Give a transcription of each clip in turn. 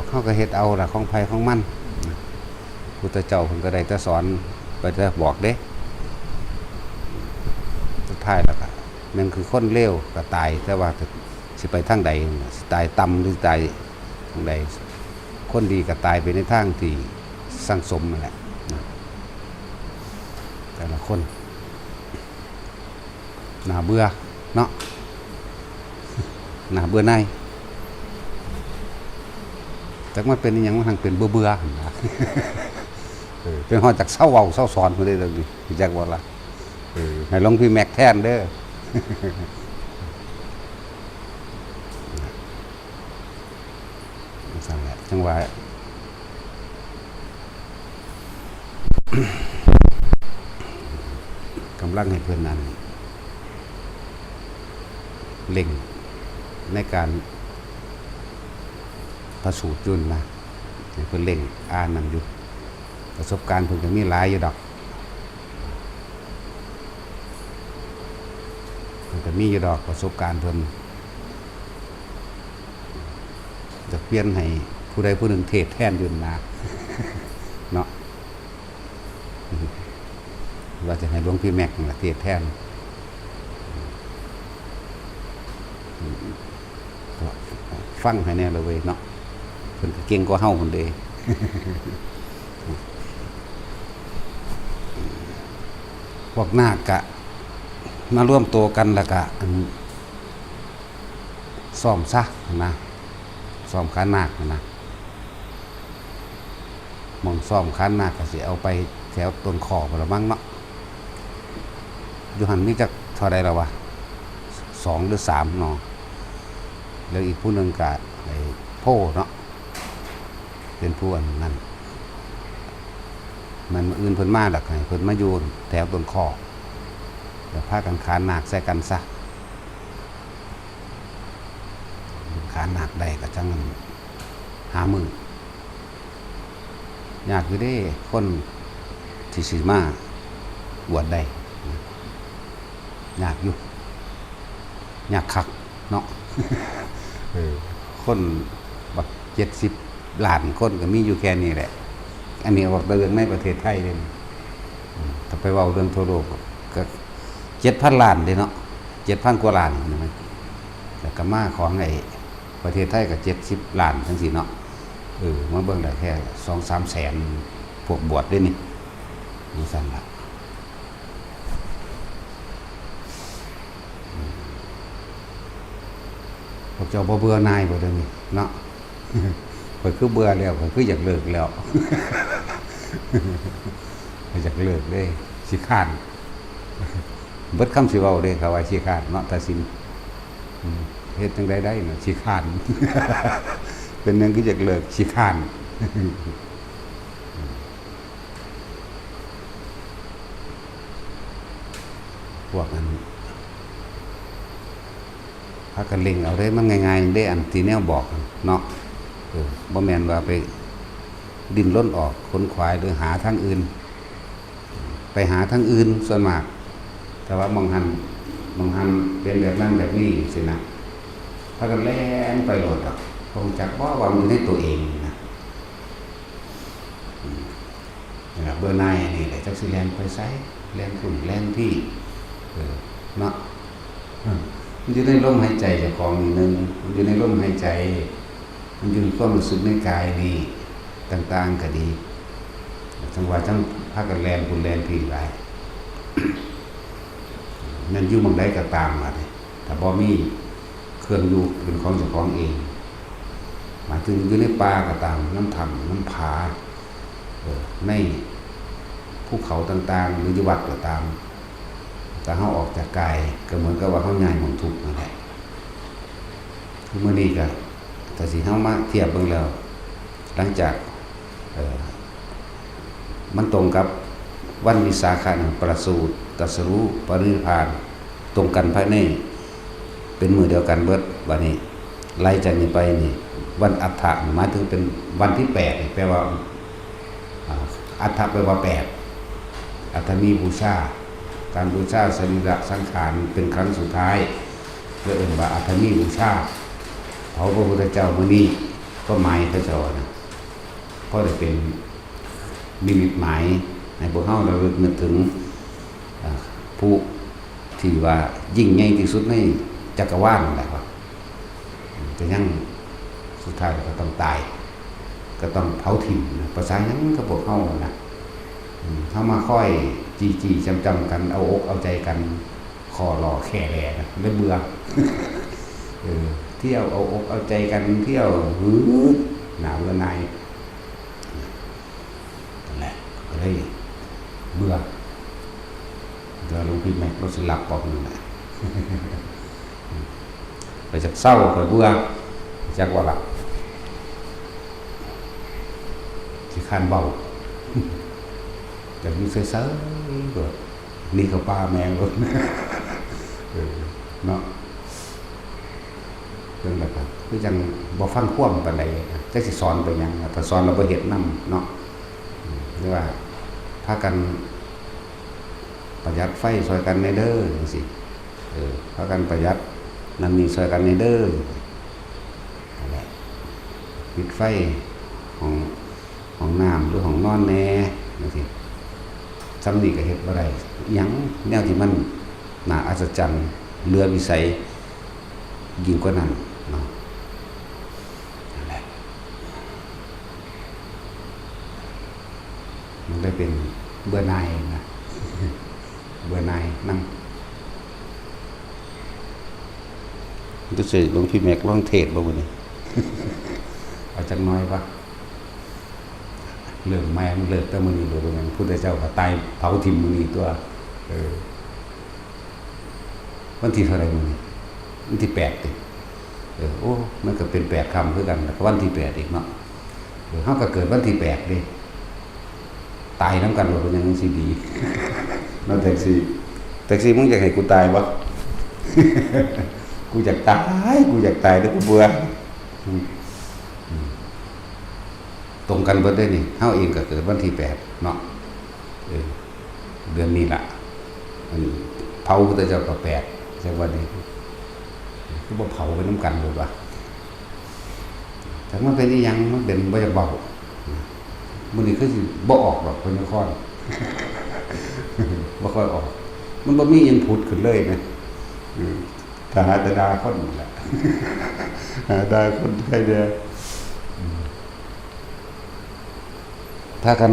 เขาก็เฮ็ดเอาล่ะของไผของมันพุทธเจ้าเพิ่นก็ได้แต่สอนไปแต่บอกเด้สุดท้ายแล้วก็มันคือคนเลวก็ตายแต่ว่าสิไปทางใดสิตายต่ำหรือตายทางใดคนดีก็ตายไปในทางที่สร้างสมนั่นแหละแต่ละคนน่าเบื่อเนาะน่าเบื่อในจักมันเป็นอย่างมันทางเป็นเบื่อนะเป็นฮอดจากเศร้าเว้าเศร้าสอนมาได้เลยดิจักว่าละให้หลวงพี่แม็กแทนเด้อสั่งแหละจังหวะกำลังให้เพื่อนนั้นเล็งในการประสูติยุ่นนะเพื่อนเล็งอ่านนั่นอยู่ประสบการณ์เพิ่นก็มีหลายอยู่ดอกมันก็มีอยู่ดอกประสบการณ์เพิ่นจะเปลี่ยนให้ผู้ใดผู้หนึ่งเทศแทนยุ่นนะเนาะว่าจะให้หลวงพี่แม็กซ์เทศแทนฟังให้แน่เลยเนาะเพิ่นก็เก่งกว่าเฮาคนเดียวพวกนาคกะมาร่วมตัวกันแล้วก็ซ่อมซะนะซ่อมขานาคนะมองซ่อมขานาคก็สิเอาไปแถวต้นคอบ่ละมั้งเนาะอยู่หันมีจักเท่าใดแล้ววะ2หรือ3เนาะแล้วอีกผู้หนึ่งก็ไอ้โพเนาะเป็นผู้อันนั้นมันอื่นเพิ่นมาดักให้เพิ่นมาโยนแถวต้นคอแล้วพากันขานนาคใส่กันซะขานนาคได้ก็จังหามือยากอยู่เด้คนที่สิมาบวชได้ยากอยู่ยากคักเนาะคนบัก70 ล้านคนก็มีอยู่แค่นี้แหละอันนี้บอกเรื่องในประเทศไทยเลยถ้าไปเว้าเรื่องทั่วโลกก็7,000 ล้านเด้เนาะ7,000 กว่าล้านใช่ไหมแต่ก็มาของไอ้ประเทศไทยก็70 ล้านจังซี่เนาะมาเบิ่งได้แค่ 2-3 แสนพวกบวชด้วยนี่นี่สั่นล่ะพวกเจ้าบ่เบื่อนายบ่เด้อนี่เนาะข่อยคือเบื่อแล้วข่อยคืออยากเลิกแล้วอยากเลิกเด้สิค้านเบิดคำสิเว้าเด้เขาว่าสิค้านเนาะถ้าสิเฮ็ดจังได๋ได้น่ะสิค้านเป็นหยังคืออยากเลิกสิค้านพวกนั้นพากันเล็งเอาได้มันง่ายๆได้อันที่แนวบอกเนาะบ่แม่นว่าไปดิ้นรนออกค้นขวายหรือหาทางอื่นไปหาทางอื่นส่วนมากแต่ว่ามองหันเป็นแบบนั้นแบบนี้สินะพากันแล่นไปโลดคงจักว่ามันอยู่ในตัวเองนะเบอร์นายนี่แหละจักสิแล่นไปไสแล่นฝุ่นแล่นที่เนาะมันอยู่ในลมหายใจเจ้าของนี่นึงมันอยู่ในลมหายใจมันอยู่ในความรู้สึกในกายนี่ต่างๆก็ดีจังหวะทั้งพากันแลนคุณแลนพี่หลายนั่นอยู่บางใดก็ตามมาเลยแต่บ่มีเครื่องอยู่เป็นของเจ้าของเองหมายถึงอยู่ในป่าก็ตามน้ำธรรมน้ำผาในภูเขาต่างๆหรืออยู่วัดก็ตามแต่เฮาออกจากกายก็เหมือนกับว่าเฮาย้ายหม่องทุกข์นั่นแหละมื้อนี้ก็แต่สิเฮามาเทียบเบิ่งแล้วหลังจากมันตรงกับวันวิสาขะประสูติตรัสรู้ปรินิพพานตรงกันภายในเป็นมื้อเดียวกันเบิดบัดนี้ไล่จากนี้ไปนี่วันอัฏฐะหมายถึงเป็นวันที่8แปลว่าอัฏฐะแปลว่า8อัฏฐมีบูชาการบูชาสรีระสังขารเป็นครั้งสุดท้ายเรียกว่าอัฏฐมีบูชาเผาพระพุทธเจ้ามื้อนี้ ก็หมายพระเจ้านะก็ได้เป็นนิมิตหมายในพวกเฮาเรานึกถึงผู้ที่ว่ายิ่งใหญ่ที่สุดในจักรวาลนั่นแหละครับแต่ยังสุดท้ายก็ต้องตายก็ต้องเผาถิ่นภาษาหยังก็พวกเฮานะเฮามาค่อยจีจำกันเอาอกเอาใจกันคอหล่อแค่แลนะเลยเบื่อเที่ยวเอาอกเอาใจกันเที่ยวหนาวละนายนั่นแหละก็เลยเบื่อเดี๋ยวหลวงพี่แม็กรถสิหลับบอกนั่นแหละไปจากเศร้าไปเบื่อจากว่าหลับที่คานเบาจากนี้เซ่อๆก็นี่เขาป้าแมงรถเนาะเรื่องแบบคือจังบ่ฟังคว่ำปานใดจักสิสอนไปหยังถ้าสอนเราบ่เฮ็ดนำเนาะหรือว่าพากันประหยัดไฟช่วยกันในเด้อจังซี่พากันประหยัดนั่นนี่ช่วยกันในเด้อนั่นแหละปิดไฟของน้ำหรือของนอนแน่จังซี่สำนีก็เฮ็ดบ่ได้หยังแนวที่มันน่าอัศจรรย์เหลือวิสัยยิ่งกว่านั้นเนาะนั่นแหละมันได้เป็นเบื่อหน่ายนะเบื่อหน่ายนั่งรู้สึกหลวงพี่แม็กร้องเทศบ่มื้อนี้ เอาจักน้อยปะเรื่องแม่มันเลิกแต่มื้อนี้บ่เป็นหยังพุทธเจ้าก็ตายเผาทิ่มมื้อนี้ตัววันที่เท่าไหร่มื้อนี้วันที่8ติโอ้มันก็เป็น8ค่ำคือกันแล้วก็วันที่8อีกเนาะเฮาก็เกิดวันที่8เด้ตายนำกันบ่เป็นหยังสิดีเนาะแท็กซี่มึงอยากให้กูตายบ่กูอยากตายแต่กูเบื่อตรงกันเบิดได้นี่เฮาเองก็เกิดวันที่8เนาะเดือนนี้ล่ะเผาพุทธเจ้าก็8จังวันนี้คือบ่เผาไปนำกันบ่ว่าถ้ามันเป็นอีหยังมันเป็นบ่อยากเบามื้อนี้คือสิบ่ออกดอกเพิ่นนครบ่ค่อยออกมันบ่มีอินพุตขึ้นเลยนะถ้าหาแต่ดาคนนั่นแหละหาดาคนใครเด้อถ้ากัน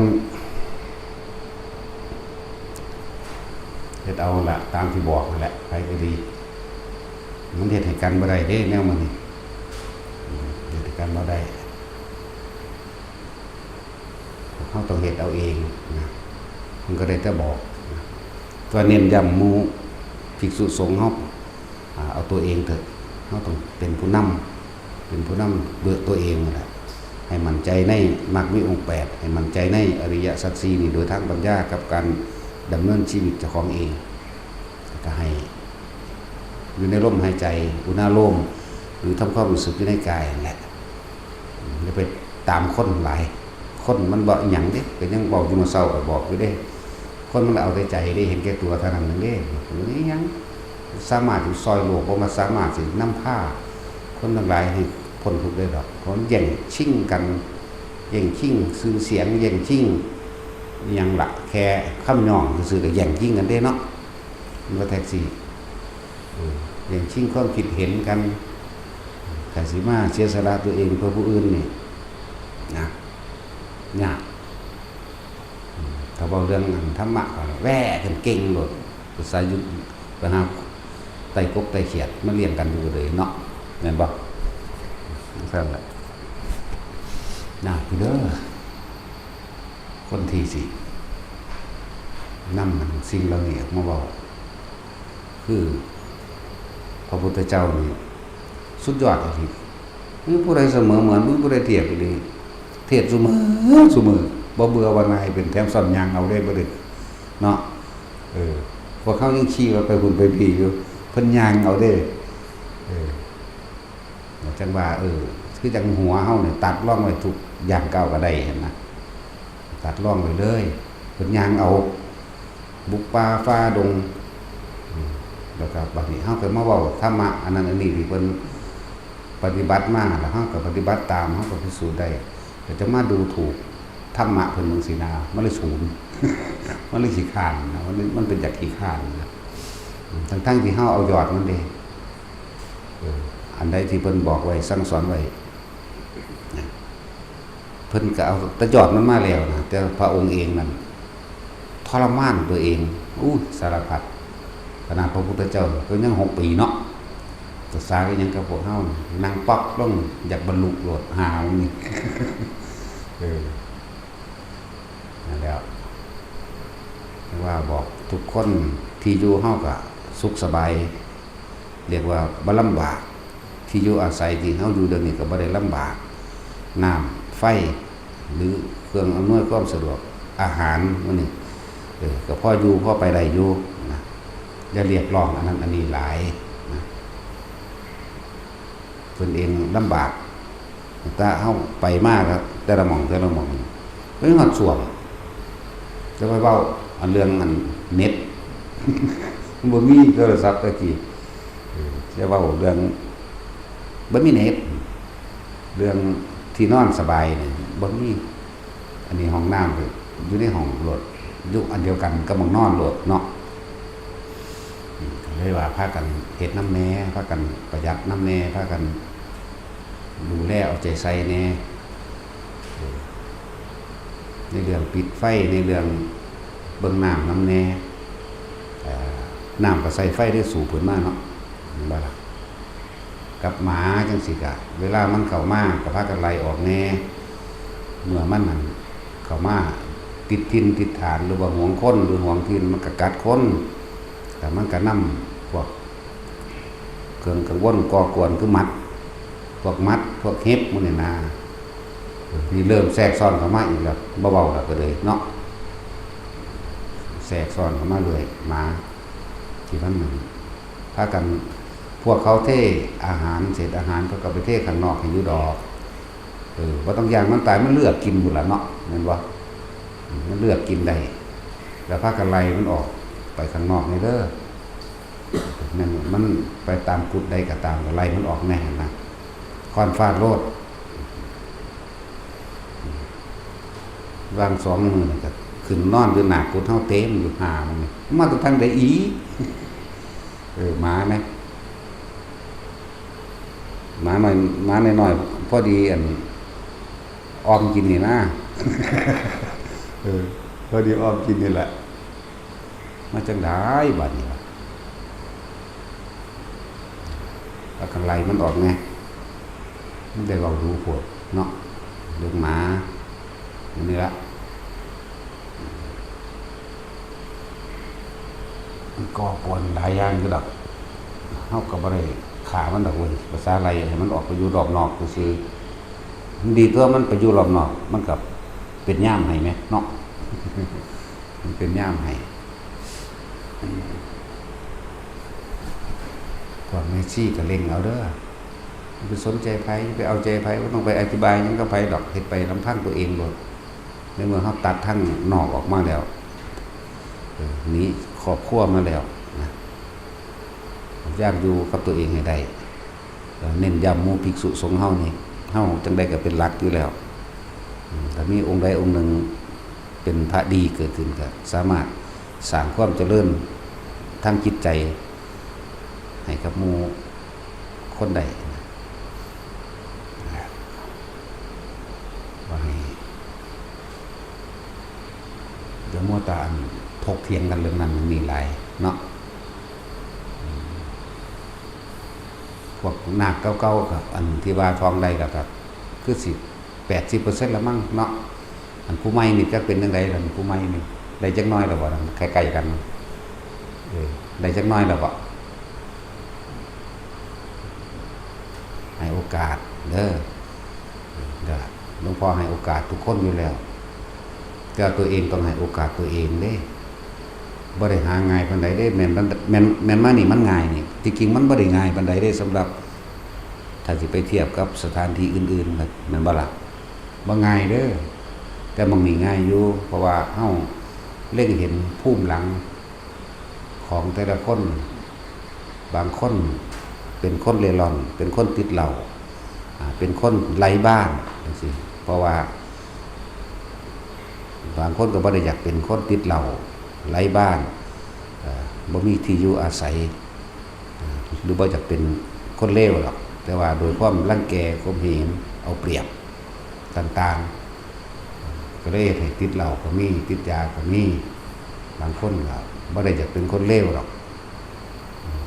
เฮ็ดเอาล่ะตามที่บอกนั่นแหละไปก็ดีมันเฮ็ดให้กันบ่ได้เด้แนวมันนี่เฮ็ดให้กันบ่ได้เฮาต้องเฮ็ดเอาเองนะมันก็ได้แต่บอกนะตัวเน้นย้ำหมู่ภิกษุสงฆ์เฮาเอาตัวเองเถอะเฮาต้องเป็นผู้นำเบิกตัวเองนั่นแหละให้มั่นใจในมรรคมีองค์8ให้มั่นใจในอริยสัจ4นี่โดยทางปัญญากับการดำเนินชีวิตเจ้าของเองก็ให้อยู่ในลมหายใจอุณาโลมหรือทำความรู้สึกอยู่ในกายนั่นแหละอย่าไปตามคนหลายคนมันบ่หยังเด้ก็ยังบอกอยู่มาเช้าก็บอกอยู่เด้คนมันเอาแต่ใจได้เห็นแก่ตัวเท่านั้นนึงเด้นี่ยังสามารถซอยโลกบ่มาสามารถสินำพาคนทั้งหลายให้พ้นทุกข์ได้ดอกเพราะแย่งชิงกันแย่งชิงชื่อเสียงแย่งชิงยังละแค่คำย่องซื่อๆก็แย่งชิงกันได้เนาะมันก็แท็กซี่แย่งชิงความคิดเห็นกันแต่สิมาเสียสละตัวเองเพื่อผู้อื่นนี่นะยากถ้าเว้าเรื่องธรรมะก็แว่กันเก่งโลดภาษายุทธปัญหาไต่กบไต่เขียดมาเรียนกันอยู่เลยเนาะแม่นบ่ซั่นแหละน่าพี่เด้อคนที่สินำมันสิ่งเหล่านี้มาเว้าคือพระพุทธเจ้านี่สุดยอดอีกมีผู้ใดเสมอเหมือนมีผู้ใดเทียบอีกเทศซุมื้อบ่เบื่อว่านายเป็นแถมซ่อนยางเอาได้บ่ได้เนาะพวกเขายังชี้ว่าไปหุ่นไปผีอยู่เพิ่นยางเอาได้จังว่าคือจังหัวเฮาเนี่ยตัดร่องไว้ทุกอย่างเก่าก็ได้เห็นนะตัดร่องไว้เลยเพิ่นยางเอาบุกป่าฟ้าดงแล้วก็บัดนี้เฮาก็มาเว้าธรรมะอันนั้นอันนี้ที่เพิ่น ปฏิบัติมาแล้วเฮาก็ปฏิบัติตามเฮาก็พิสูจน์ได้แต่จะมาดูถูกธรรมะเพิ่นจังซี่นะมันเลยศูนย์ มันเลยขี้ข้านนะมันเป็นจากขี้ข้านนะทั้งที่เฮาเอายอดมันเด้อันใดที่เพิ่นบอกไว้สั่งสอนไว้เพิ่นก็เอาแต่ยอดมันมาแล้วนะแต่พระองค์เองนั่นทรมานตัวเองสารพัดขนาดพระพุทธเจ้าก็ยัง6 ปีเนาะศึกษาก็ยังกับพวกเฮานั่งป๊อกลงอยากบรรลุโลดหาวนี่ นั่นแล้วว่าบอกทุกคนที่อยู่เฮาก็สุขสบายเรียกว่าบ่ลำบากที่อยู่อาศัยที่เฮาอยู่เดี๋ยวนี้ก็บ่ได้ลำบากน้ำไฟหรือเครื่องอำนวยความสะดวกอาหารมื้อนี้ก็พออยู่พอไปได้อยู่นะอย่าเรียกร้องอันนั้นอันนี้หลายนะเพิ่นเองลำบากถ้าเฮาไปมากครับแต่ละหม่องเพิ่นฮอดส่วมจะไปเว้าอันเรื่องอันเน็ต บ่มีโทรศัพท์ตะกี้จะเว้าเรื่องบ่มีเน็ตเรื่องที่นอนสบายนี่บ่มีอันนี้ห้องน้ำอยู่ในห้องโหลดอยู่อันเดียวกันกับหม้องนอนโหลดเนาะเลยว่าพากันเฮ็ดน้ำแน่พากันประหยัดน้ำแน่พากันดูแลเอาใจใส่แน่ในเรื่องปิดไฟในเรื่องเบิ่งน้ำน้ำแน่น้ำก็ใส่ไฟได้สูบขึ้นมาเนาะเห็นบ่ล่ะกับหมาจังซี่ก็เวลามันเข้ามาก็พากันไล่ออกแน่เมื่อมันนั่นเข้ามาติดทินติดฐานหรือว่าห่วงคนหรือห่วงทินมันก็กัดคนแต่มันก็นำพวกเครื่องกังวลก่อกวนคือมัดพวกเห็บมื้อนี่นะนี่เริ่มแทรกซ้อนเข้ามาอีกแล้วเบาๆแล้วก็เลยเนาะแทรกซ้อนเข้ามาเลยมาที่มันพากันพวกเขาเทอาหารเศษอาหารเขาก็ไปเทข้างนอกให้อยู่ดอกว่าต้องอย่างมันตายมันเลือกกินหมดละเนาะแม่นบ่มันเลือกกินได้แล้วพากันไล่มันออกไปข้างนอกนี่เด้อนั่นมันไปตามกุดใดก็ตามก็ไล่มันออกแน่นะค่อนฟาดโลดวาง2 มื้อนี่ก็ขึ้นนอนอยู่หน้ากุดเฮาเต็มอยู่หามันนี่มาตรงทางใดอีหมาไหมหมาน้อยพอดีอันออมกินนี่นะพอดีออมกินนี่แหละมาจังได้บัดนี้ล่ะแล้วกันไล่มันออกไงมันได้เรารู้พวกเนาะเรื่องหมานี่ละมันก่อกวนหลายอย่างอยู่ดอกเฮาก็บ่ได้ฆ่ามันดอกเว้ยภาษาอะไรให้มันออกไปอยู่รอบนอกซื่อมันดีตัวมันไปอยู่รอบนอกมันก็เป็นย่ามให้แม่เนาะ มันเป็นย่ามให้พวกแม่ชีก็เล็งเอาเด้อไปสนใจไผไปเอาใจไผบ่ต้องไปอธิบายหยังกับไผดอกเฮ็ดไปลำพังตัวเองโลดในเมื่อเฮาตัดทั้งนอกออกมาแล้วนี้ครอบครัวมาแล้วนะอยากอยู่กับตัวเองให้ได้เน้นย้ำหมู่ภิกษุสงฆ์เฮานี่เฮาจังได๋ก็เป็นหลักอยู่แล้วถ้ามีองค์ใดองค์หนึ่งเป็นพระดีเกิดขึ้นก็สามารถสร้างความเจริญทางจิตใจให้กับหมู่คนใดว่าให้เดี๋ยวมัวแต่ถกเถียงกันเรื่องนั้นมันมีหลายเนาะพวกนาคเก่าๆกับอันที่ว่าทองได้กับคือ80% แล้วมั้งเนาะอันผู้ใหม่นี่จะเป็นจังไดล่ะผู้ใหม่นี่ได้จักน้อยแล้วบ่ใกล้ๆกันได้จักน้อยแล้วบ่ให้โอกาสเด้อหลวงพ่อให้โอกาสทุกคนอยู่แล้วแต่ตัวเองต้องให้โอกาสตัวเองเด้บ่ได้หาง่ายปานใดเด้แม่นมานี่มันง่ายนี่จริงๆมันบ่ได้ง่ายปานใดเด้สำหรับถ้าสิไปเทียบกับสถานที่อื่นๆก็แม่นบ่ล่ะบ่ง่ายเด้อแต่มันมีง่ายอยู่เพราะว่าเฮาเล็งเห็นภูมิหลังของแต่ละคนบางคนเป็นคนเร่ร่อนเป็นคนติดเหล้า เป็นคนไร้บ้านจังซี่เพราะว่าบางคนก็บ่ได้อยากเป็นคนติดเหล้าไร้บ้านบ่มีที่อยู่อาศัยหรือบ่อยากเป็นคนเลวหรอกแต่ว่าโดยความรังแกข่มเหงเอาเปรียบต่างๆก็เลยให้ติดเหล้าก็มีติดยาก็มีบางคนก็บ่ได้อยากเป็นคนเลวหรอก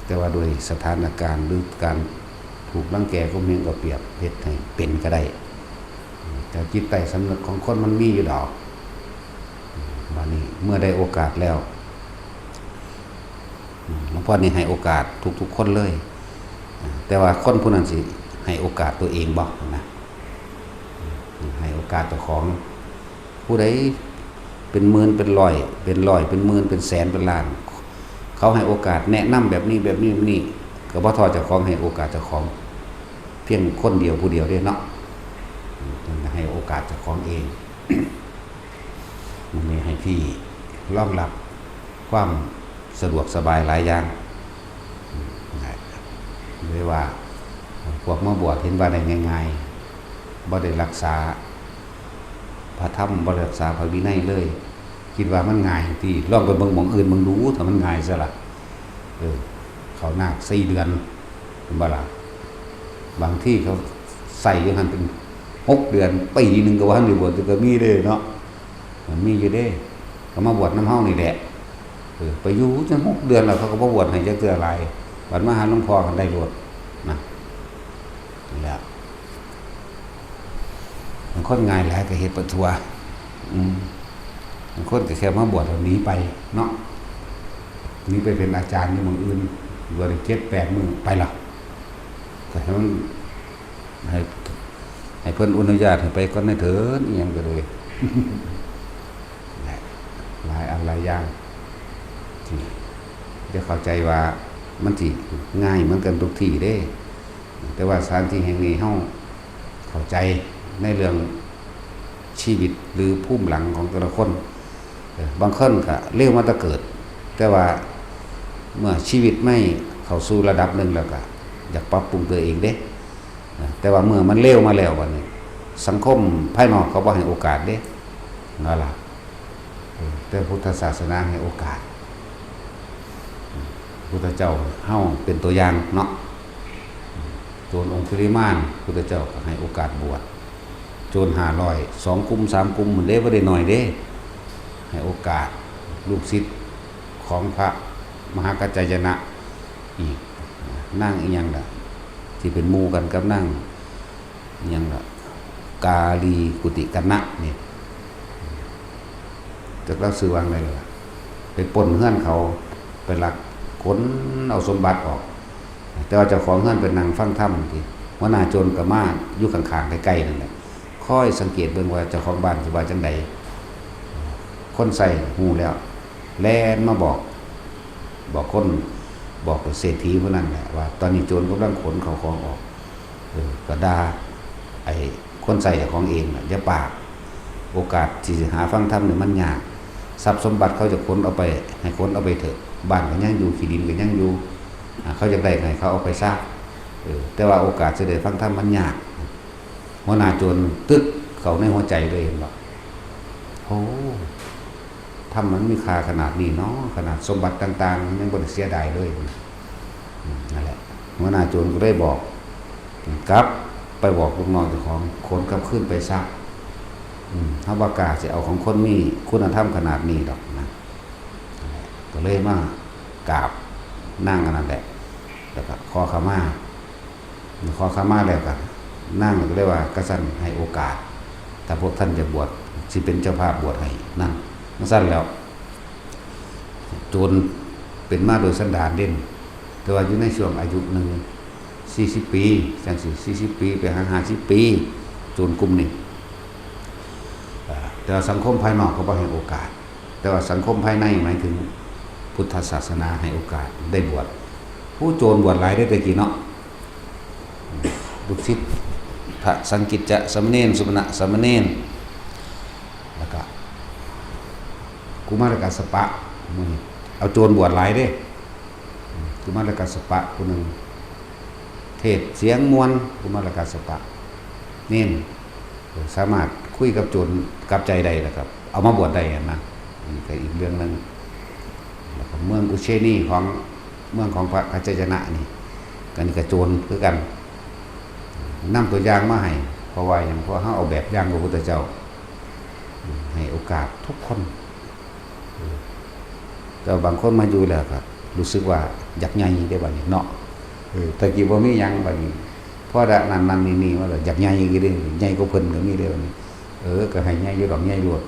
แต่ว่าโดยสถานการณ์หรือการถูกรังแกข่มเหงเอาเปรียบเฮ็ดให้เป็นก็ได้แต่จิตใต้สำนึกของคนมันมีอยู่ดอกวันนี้เมื่อได้โอกาสแล้วหลวงพ่อนี่ให้โอกาสทุกๆคนเลยแต่ว่าคนผู้นั้นสิให้โอกาสตัวเองบ่นะให้โอกาสเจ้าของผู้ใดเป็นหมื่นเป็นร้อยเป็นหมื่นเป็นแสนเป็นล้านเขาให้โอกาสแนะนำแบบนี้ก็บ่ทอเจ้าของให้โอกาสเจ้าของเพียงคนเดียวผู้เดียวได้เนาะให้โอกาสเจ้าของเองมันมีให้พี่รองรับความสะดวกสบายหลายอย่างเลยว่าพวกมาบวชเห็นว่าได้ง่ายๆบ่ได้รักษาพระธรรมบ่ได้รักษาพระวินัยเลยคิดว่ามันง่ายที่ลองไปเบิ่งหม้องอื่นเบิ่งดูถ้ามันง่ายซะล่ะเขานาค4 เดือนเป็นบ่ล่ะบางที่เขาใส่อยู่หั่นเป็น6 เดือนปีนึงก็ว่าได้บวชก็มีเด้เนาะมันมีอยู่เด้เขามาบวชน้ำเฮานี่แหละไปอยู่จน6 เดือนแล้วเขาก็บ่บวชให้จักเทื่อหลายบัดมาหาหลวงพ่อกันได้บวชนะนี่แหละบางคนง่ายหลายก็เฮ็ดประทัวบางคนก็แค่มาบวชแล้วหนีไปเนาะหนีไปเป็นอาจารย์อยู่เมืองอื่นบวชได้7-8 มื้อไปล่ะก็ให้มันให้เพิ่นอนุญาตให้ไปก่อนได้เถิดอีหยังก็เลยหลายอันหลายอย่างที่จะเข้าใจว่ามันสิง่ายเหมือนกันทุกที่เด้แต่ว่าสถานที่แห่งนี้เฮาเข้าใจในเรื่องชีวิตหรือภูมิหลังของแต่ละคนบางคนก็เร็วมาแต่เกิดแต่ว่าเมื่อชีวิตไม่เข้าสู่ระดับหนึ่งแล้วก็อยากปรับปรุงตัวเองเด้แต่ว่าเมื่อมันเร็วมาแล้ววันนี้สังคมภายนอกเขาบ่ให้โอกาสเด้นั่นล่ะแต่พุทธศาสนาให้โอกาสพุทธเจ้าเฮาเป็นตัวอย่างเนาะโจรองคุลิมานพุทธเจ้าก็ให้โอกาสบวชโจร500 2 กลุ่ม 3 กลุ่มมันเด้บ่ได้น้อยเด้ให้โอกาสลูกศิษย์ของพระมหากัจจายนะอีกนั่งอีหยังล่ะที่เป็นหมู่กันกับนั่งอีหยังล่ะกาลีกุติกนะนี่จักเราซื้อวางได้ล่ะไปปล้นเฮือนเขาไปลักขนเอาสมบัติออกแต่ว่าเจ้าของเฮือนเป็นนางฟังธรรมที่หัวหน้าโจรก็มาอยู่ข้างๆใกล้ๆนั่นแหละคอยสังเกตเบิ่งว่าเจ้าของบ้านสิว่าจังไดคนใส่ฮู้แล้วแล่นมาบอกคนบอกเศรษฐีผู้นั้นแหละว่าตอนนี้โจรกำลังขนเข้าของออกก็ด่าไอ้คนใส่เจ้าของเองน่ะอย่าปากโอกาสที่จะหาฟังธรรมเนี่ยมันยากทรัพย์สมบัติเขาจะขนเอาไปให้ขนเอาไปเถอะบ้านก็ยังอยู่ที่ดินก็ยังอยู่เขาจะได้ให้เขาเอาไปซะแต่ว่าโอกาสจะได้ฟังธรรมมันยากหัวหน้าโจรตึกเขาในหัวใจเลยเห็นบ่โอ้ธรรมมันมีค่าขนาดนี้เนาะขนาดสมบัติต่างๆยังบ่ได้เสียดายเลยนั่นแหละหัวหน้าโจรก็ได้บอกกลับไปบอกลูกน้องเจ้าของขนกลับขึ้นไปซะถ้าว่ากล้าสิเอาของคนมีคุณธรรมขนาดนี้ดอกนะก็เลยมากราบนั่งอันนั้นแหละแล้วก็ขอขมาแล้วก็นั่งก็เลยว่ากษัตริย์ให้โอกาสถ้าพวกท่านจะบวชสิเป็นเจ้าภาพบวชให้นั่นสั้นแล้วโจรเป็นมาโดยสันดานเด่นแต่ว่าอยู่ในช่วงอายุหนึ่ง40 ปีจังสิ40 ปีไปหา50 ปีโจรกลุ่มนี้แต่สังคมภายนอกเขาบ่ให้โอกาสแต่ว่าสังคมภายในหมายถึงพุทธศาสนาให้โอกาสได้บวชผู้โจรบวชหลายได้แต่กี่เนาะลูกศิษย์พระสังกิจจะสามเณรสุมณะสามเณรแล้วก็กุมารกัสสปะมื้อนี้เอาโจรบวชหลายเด้กุมารกัสสปะผู้นึงเทศเสียงมวลกุมารกัสสปะ เน้นสามารถคุยกับโจรกับใจใดนะครับเอามาบวชได้นะนี่ก็อีกเรื่องนึงแล้วก็เมืองอุเชนีของเมืองของพระกัจจยนะนี่กันนี่ก็โจรคือกันนำตัวอย่างมาให้เพราะว่าอย่างเพราะเฮาเอาแบบอย่างพระพุทธเจ้าให้โอกาสทุกคนแต่บางคนมาอยู่แล้วครับรู้สึกว่าอยากใหญ่ได้บัดนี้เนาะแต่กี้บ่มีหยังบัดนี้พอได้นั่นนี่ว่าอยากใหญ่อีกเด้ใหญ่กว่าเพิ่นก็มีเด้อนี่ก็ให้ใหญ่อยู่ดอกใหญ่โลด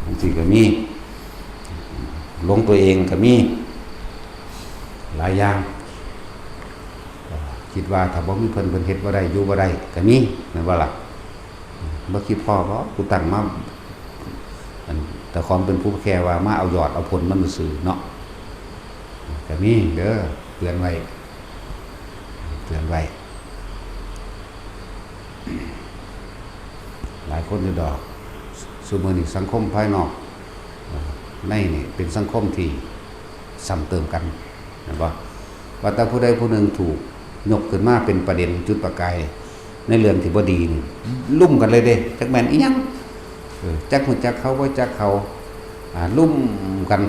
บางทีก็มีหลงตัวเองก็มีหลายอย่างคิดว่าถ้าบ่มีเพิ่นเฮ็ดบ่ได้อยู่บ่ได้ก็มีแม่นบ่ล่ะบ่คิดพอเพราะกูตั้งมาแต่ความเป็นผู้แค่ว่ามาเอายอดเอาผลมันซื่อเนาะก็มีเด้อเตือนไว้หลายคนอยู่ดอกซุมื้อนี้สังคมภายนอกในนี่เป็นสังคมที่ซ้ำเติมกันนะบ่ว่าแต่ผู้ใดผู้หนึ่งถูกยกขึ้นมาเป็นประเด็นจุดประกายในเรื่องที่บ่ดีนี่ลุ่มกันเลยเด้จักแม่นอีหยังจักฮู้จักเขาบ่จักเขาลุ่มกัน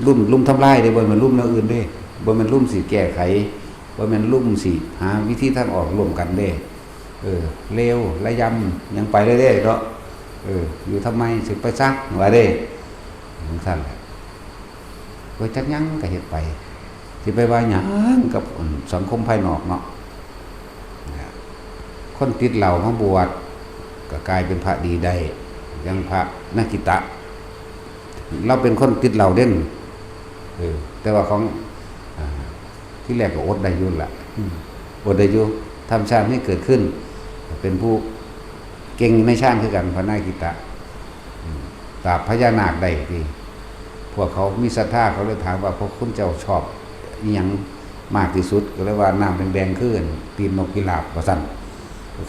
ลุ่มทำลายเด้บ่แม่นลุ่มแนวอื่นเด้บ่แม่นลุ่มสิแก้ไขบ่แม่นลุ่มสิหาวิธีทางออกร่วมกันเด้เลวระยำยังไปเรื่อยๆเนาะอยู่ทำไมสิไปซักว่าเด้จังซั่นแหละบ่จักหยังก็เฮ็ดไปสิไปว่าหยังกับสังคมภายนอกเนาะคนติดเหล้ามาบวชก็กลายเป็นพระดีได้อย่างพระนักกิตะเราเป็นคนติดเหล้าเด่นแต่ว่าของที่แรกก็อดได้อยู่ล่ะอดได้อยู่ทำฌานให้เกิดขึ้นเป็นผู้เก่งในฌานคือกันพระนักกิตะตราบพญานาคได้ที่พวกเขามีศรัทธาเขาเลยถามว่าพวกคุณเจ้าชอบอีหยังมากที่สุดก็เลยว่าน้ำแดงๆขึ้นตีนนกพิราบว่าซั่น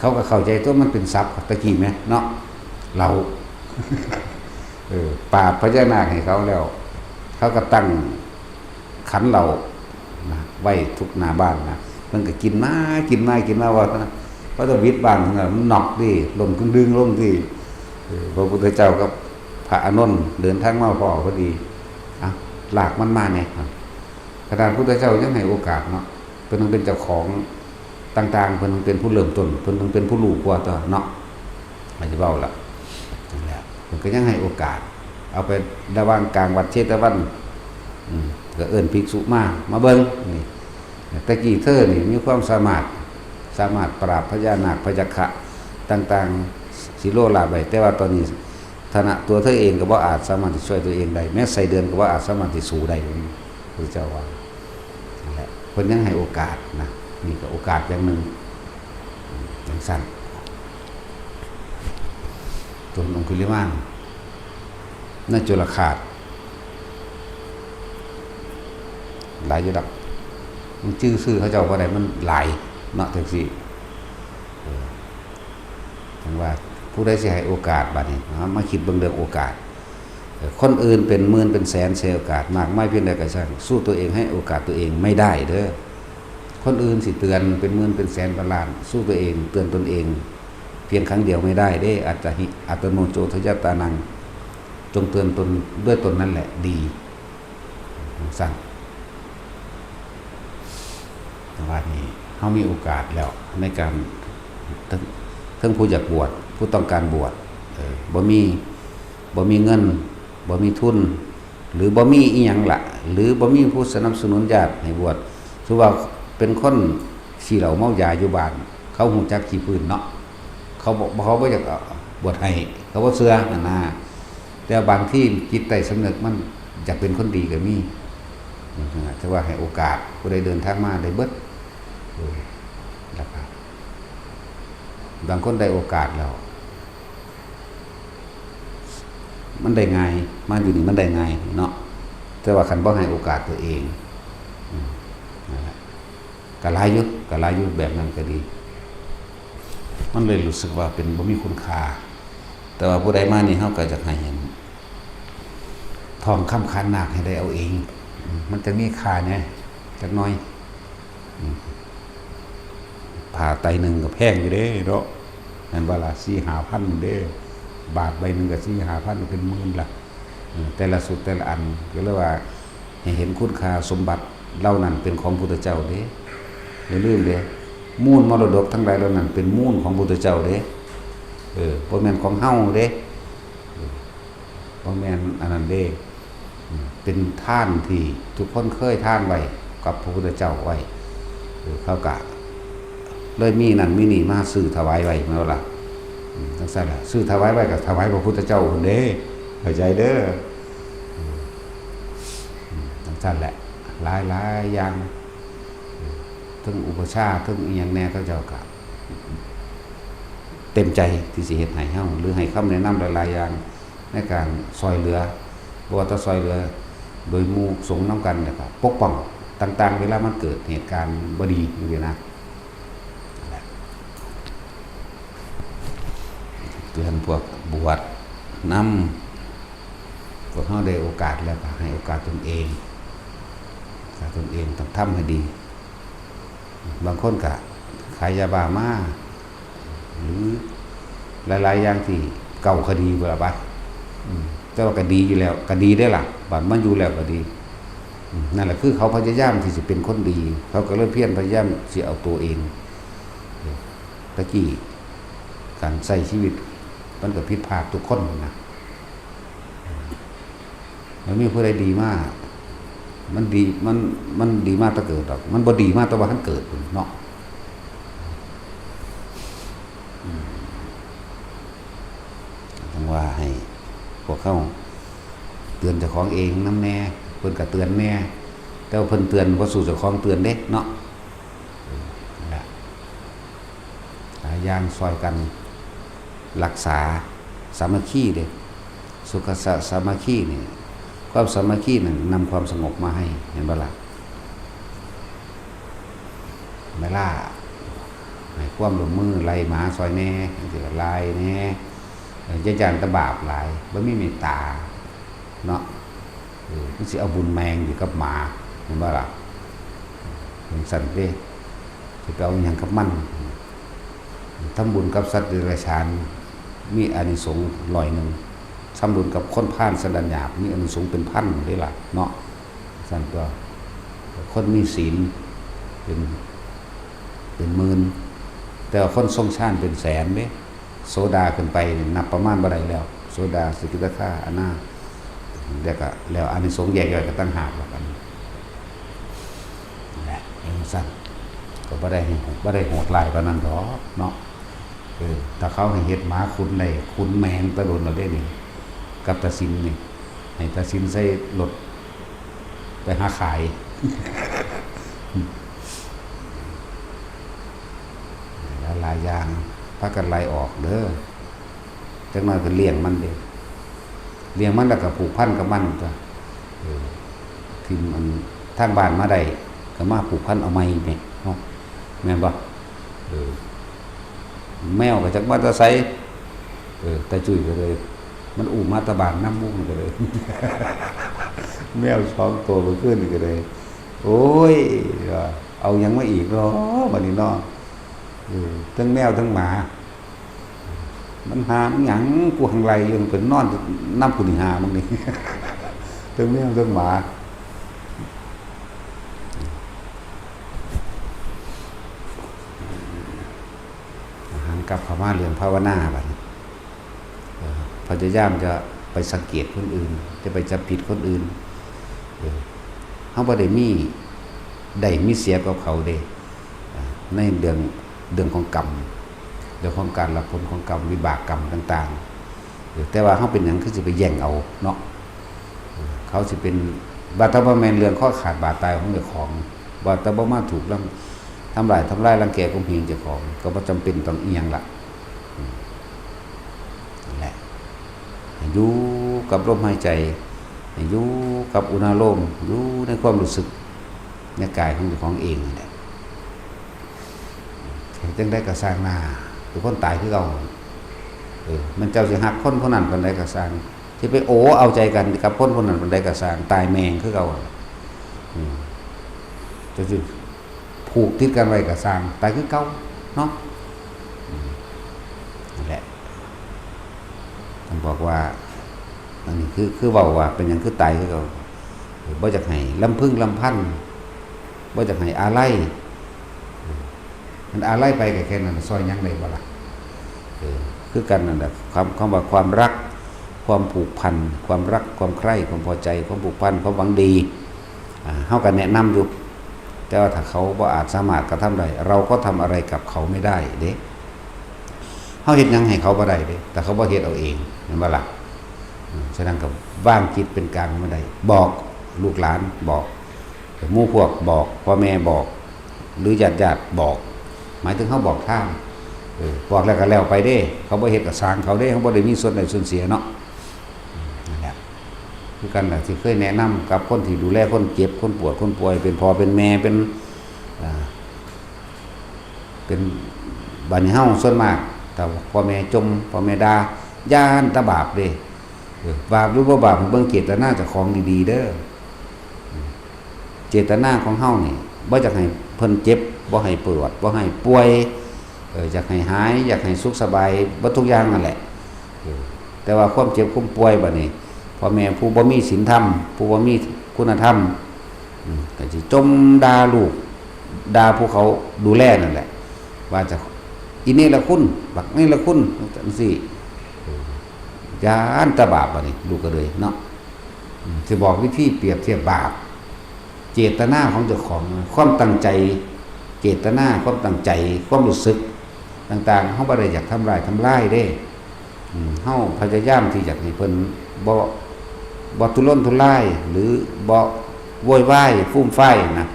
เขาก็เข้าใจตัวมันเป็นศัพท์ตะกี้ไหมเนาะเราปราบพญานาคให้เขาแล้วเขาก็ตั้งขันเราไว้ทุกหน้าบ้านนะมันก็กินมาว่าเพราะตัววิทย์บ้านมันหนอกดิลมดึงลงดิพระพุทธเจ้ากับพระอานนท์เดินทางมาพอดีหลากมันมาเนี่ยขนาดพระพุทธเจ้ายังให้โอกาสเนาะเพิ่นต้องเป็นเจ้าของต่างๆเพิ่นต้องเป็นผู้เริ่มต้นเพิ่นต้องเป็นผู้รู้กว่าตัวเนาะมันจะเว้าล่ะนั่นแหละเพิ่นก็ยังให้โอกาสเอาไประหว่างกลางวัดเชตวันก็เอิ้นภิกษุมาเบิ่งนี่ตะกี้เธอนี่มีความสามารถปราบพญานาคพยัคฆะต่างๆสิโลลาบไปแต่ว่าตอนนี้ฐานะตัวเธอเองก็บ่อาจสามารถที่ช่วยตัวเองได้แม้ใส่เดือนก็บ่อาจสามารถที่สู้ได้พระเจ้าว่านั่นแหละเพิ่นยังให้โอกาสนะนี่ก็โอกาสอย่างหนึ่งอย่างสั้นตัวองคุลิมานน่าจุลขาดหลายอยู่ดักมันชื่อซื่อเขาเจ้าว่าใดมันหลายเนาะจังซี่ถึงว่าผู้ใดสิให้โอกาสบัดนี้มาคิดเบิ่งเรื่องโอกาสคนอื่นเป็นหมื่นเป็นแสนเสียโอกาสมากไม่เพียงใดก็ช่างสู้ตัวเองให้โอกาสตัวเองไม่ได้เด้อคนอื่นสิเตือนเป็นหมื่นเป็นแสนเป็นล้านสู้ตัวเองเตือนตนเองเพียงครั้งเดียวไม่ได้เด้อัตโนโจทยตานังจงเตือนตนด้วยตนนั่นแหละดีสั่งว่านี้เขามีโอกาสแล้วในการทั้งผู้อยากบวชผู้ต้องการบวชบ่มีเงินบ่มีทุนหรือบ่มีอีหยังล่ะหรือบ่มีผู้สนับสนุนญาติให้บวชถือว่าเป็นคนขี้เหล้าเมายาอยู่บ้านเขาฮู้จักขี้พื้นเนาะเขาบ่อยากบวชให้เขาบ่เชื่อนั่นน่ะแต่บางที่จิตใต้สำนึกมันอยากเป็นคนดีก็มีถือว่าให้โอกาสผู้ใดเดินทางมาได้เบิดนะครับบางคนได้โอกาสแล้วมันได้ง่ายมาอยู่นี่มันได้ง่ายเนาะแต่ว่าคันบ่ให้โอกาสตัวเองนั่นแหละก็หลายอยู่แบบนั้นก็ดีมันเลยรู้สึกว่าเป็นบ่มีคุณค่าแต่ว่าผู้ใดมานี่เฮาก็จะให้เห็นทองคำขันนาคให้ได้เอาเองมันจะมีค่าแน่จักหน่อย ผ่าไตหนึ่งก็แพงอยู่เด้เนาะนั่นว่าละ4-5 พันเด้บาทใบหนึ่งก็4-5 พันเป็นหมื่นละแต่ละสุดแต่ละอันก็เรียกว่าให้เห็นคุณค่าสมบัติเหล่านั้นเป็นของพุทธเจ้าเด้อย่าลืมเด้มูลมรดกทั้งหลายเหล่านั้นเป็นมูลของพุทธเจ้าเด้บ่แม่นของเฮาเด้บ่แม่นอันนั้นเด้เป็นท่านที่ทุกคนเคยท่านไว้กับพระพุทธเจ้าไว้เขากะเลยมีนั่นมีนี่มาซื้อถวายไว้แม่นบ่ล่ะจังซั่นล่ะซื้อถวายไว้ก็ถวายพระพุทธเจ้าพุ่นเด้เข้าใจเด้อจังซั่นแหละหลายๆอย่างทั้งอุปชาทั้งอีหยังแน่เขาเจ้าก็เต็มใจที่สิเฮ็ดให้เฮาหรือให้คำแนะนำหลายๆอย่างในการซอยเหลือบ่ว่าแต่ซอยเหลือโดยหมู่สงฆ์นำกันแล้วก็ปกป้องต่างๆเวลามันเกิดเหตุการณ์บ่ดีอยู่นี่นะเตือนพวกบวชนำพวกเฮาได้โอกาสแล้วก็ให้โอกาสตนเองต้องทำให้ดีบางคนก็ขายยาบ้ามาหรือหลายๆอย่างที่เก่าคดีเวลาไปแต่ว่าก็ดีอยู่แล้วก็ดีได้ล่ะบัดมันอยู่แล้วก็ดีนั่นแหละคือเขาพยายามที่จะเป็นคนดีเขาก็เริ่มเพียรพยายามที่เอาตัวเองตะกี้การใช้ชีวิตมันก็ผิดพลาดทุกคนนะมันมีผู้ใดดีมากมันดีมันดีมากตั้งเกิดหรอกมันบ่ดีมากตั้งว่าท่านเกิดเนาะต้องว่าให้พวกเขาเตือนเจ้าของเองน้ำแน่เพิ่นก็เตือนแน่แต่ว่าเพิ่นเตือนบ่สู่เจ้าของเตือนเด้เนาะหลายอย่างซอยกันรักษาสามัคคีเด้สุขสามัคคีนี่ความสามัคคีนั่นนำความสงบมาให้เห็นบ่ล่ะไม่ล่าให้ความร่วมมือไล่หมาซอยแน่สิก็ไล่แน่จะจานตะบาปหลายบ่มีเมตตาเนาะมันสิเอาบุญแมงอยู่กับหมาเห็นบ่ล่ะเป็นสันเด้สิไปเอาหยังกับมันทำบุญกับสัตว์เดรัจฉานมีอานิสงส์100ทำบุญกับคนพาลสันดานหยาบมีอานิสงส์เป็นพันได้ล่ะเนาะสั่นตัวคนมีศีลเป็นหมื่นแต่ว่าคนทรงฌานเป็นแสนเด้โสดาขึ้นไปนับประมาณบ่ได้แล้วโสดาสกิทาคาอนาแล้วอานิสงส์แยกย่อยก็ตั้งหากแล้วกันแหละสั่นก็บ่ได้โหดร้ายปานนั้นดอกเนาะถ้าเขาให้เฮ็ดหมาคุณแมงตะโดนเราได้นี่กับตาสินนี่ให้ตาสินใส่รถไปหาขายหลายอย่างพากันไล่ออกเด้อจังน้อยก็เลี้ยงมันเด้เลี้ยงมันแล้วก็ผูกพันกับมันจ้ะทิ่มอันทางบ้านมาได้ก็มาผูกพันเอาไม้แม่เนาะแม่นบ่แมวก็จักมาตะไสตาจุ้ยก็เลยมันอุ้มมาตะบานน้ำมุกก็เลยแมว2 ตัวเมื่อคืนนี่ก็เลยโอ้ยเอายังมาอีกเนาะบัดนี้เนาะทั้งแมวทั้งหมามันหามันหยังกูหังไหลยังเป็นนอนน้ำกูนี่หามึงนี่ทั้งแมวทั้งหมากับพม่าเรื่องภาวนาบัดพยายามจะไปสังเกตคนอื่นจะไปจับผิดคนอื่นเฮาบ่ได้มีเสียกับเขาเด้ในเรื่องของกรรมเรื่องของการรับผลของกรรมวิบากกรรมต่างๆแต่ว่าเฮาเป็นหยังคือสิไปแย่งเอาเนาะเขาสิเป็นบาดตะบ่แม่นเรื่องข้อขาดบาดตายของเจ้าของบาดตะบ่มาถูกทำลายรังแกข่มเหงเจ้าของก็บ่จำเป็นต้องอีหยังล่ะนั่นแหละอยู่กับลมหายใจอยู่กับอุณหภูมิอยู่ในความรู้สึกในกายของเจ้าของเองนั่นแหละจังได้ก็สร้างหน้าทุกคนตายคือเก่ามันเจ้าสิฮักคนผู้นั้นปานใดก็สร้างสิไปเอาใจกันกับคนผู้นั้นปานใดก็สร้างตายแมงคือเก่าจะสิผูกติดกันไว้กับสร้างตายคือเก่า เนาะนั่นแหละท่านบอกว่าอันนี้คือเว้าว่าเป็นหยังคือตายคือเขาบ่อยากให้ลำพึงลำพันบ่อยากให้อาลัยมันอาลัยไปก็แค่นั้นซอยหยังได้บ่ล่ะคือกันนั่นแหละคำว่าความรักความผูกพันความรักความใคร่ความพอใจความผูกพันความหวังดีเฮาก็แนะนำอยู่แต่ว่าถ้าเขาบ่อาจสามารถกระทำได้เราก็ทำอะไรกับเขาไม่ได้เด้เฮาเฮ็ดหยังให้เขาบ่ได้เด้แต่เขาบ่เฮ็ดเอาเองแม่นบ่ล่ะฉะนั้นก็วางจิตเป็นกลางไม่ได้บอกลูกหลานบอกหมู่พวกบอกพ่อแม่บอกหรือญาติบอก หมายถึงเขาบอกทางบอกแล้วก็แล้วไปเด้เขาบ่เฮ็ดก็สร้างเขาเด้เขาบ่ได้มีส่วนใดส่วนเสียเนาะนั่นแหละคือกันน่ะที่เคยแนะนำกับคนที่ดูแลคนเจ็บคนปวดคนป่วยเป็นพ่อเป็นแม่เป็นบัดนี้เฮาส่วนมากถ้าพ่อแม่จมพ่อแม่ด่าย่านตะบาปเด้บาปหรือบ่บาปเบิ่งเจตนาเจ้าของดีๆเด้อเจตนาของเฮานี่บ่อยากให้เพิ่นเจ็บบ่ให้ปวดบ่ให้ป่วยอยากให้หายอยากให้สุขสบายบ่ทุกอย่างนั่นแหละแต่ว่าความเจ็บความป่วยบัดนี้พ่อแม่ผู้บ่มีศีลธรรมผู้บ่มีคุณธรรมก็สิจมด่าลูกด่าผู้เขาดูแลนั่นแหละว่าจะอีนี่ละคุณบักนี่ละคุณจังซี่ยานตะบาปบัดนี้ลูกก็เลยเนาะสิบอกวิธีเปรียบเทียบบาปเจตนาของเจ้าของความตั้งใจเจตนาความตั้งใจความรู้สึกต่างๆเฮาบ่ได้อยากทำลายเด้เฮาพยายามที่อยากให้เพิ่นบ่ทุรนทุรายหรือบ่โวยวายฟุ่มเฟือยนะ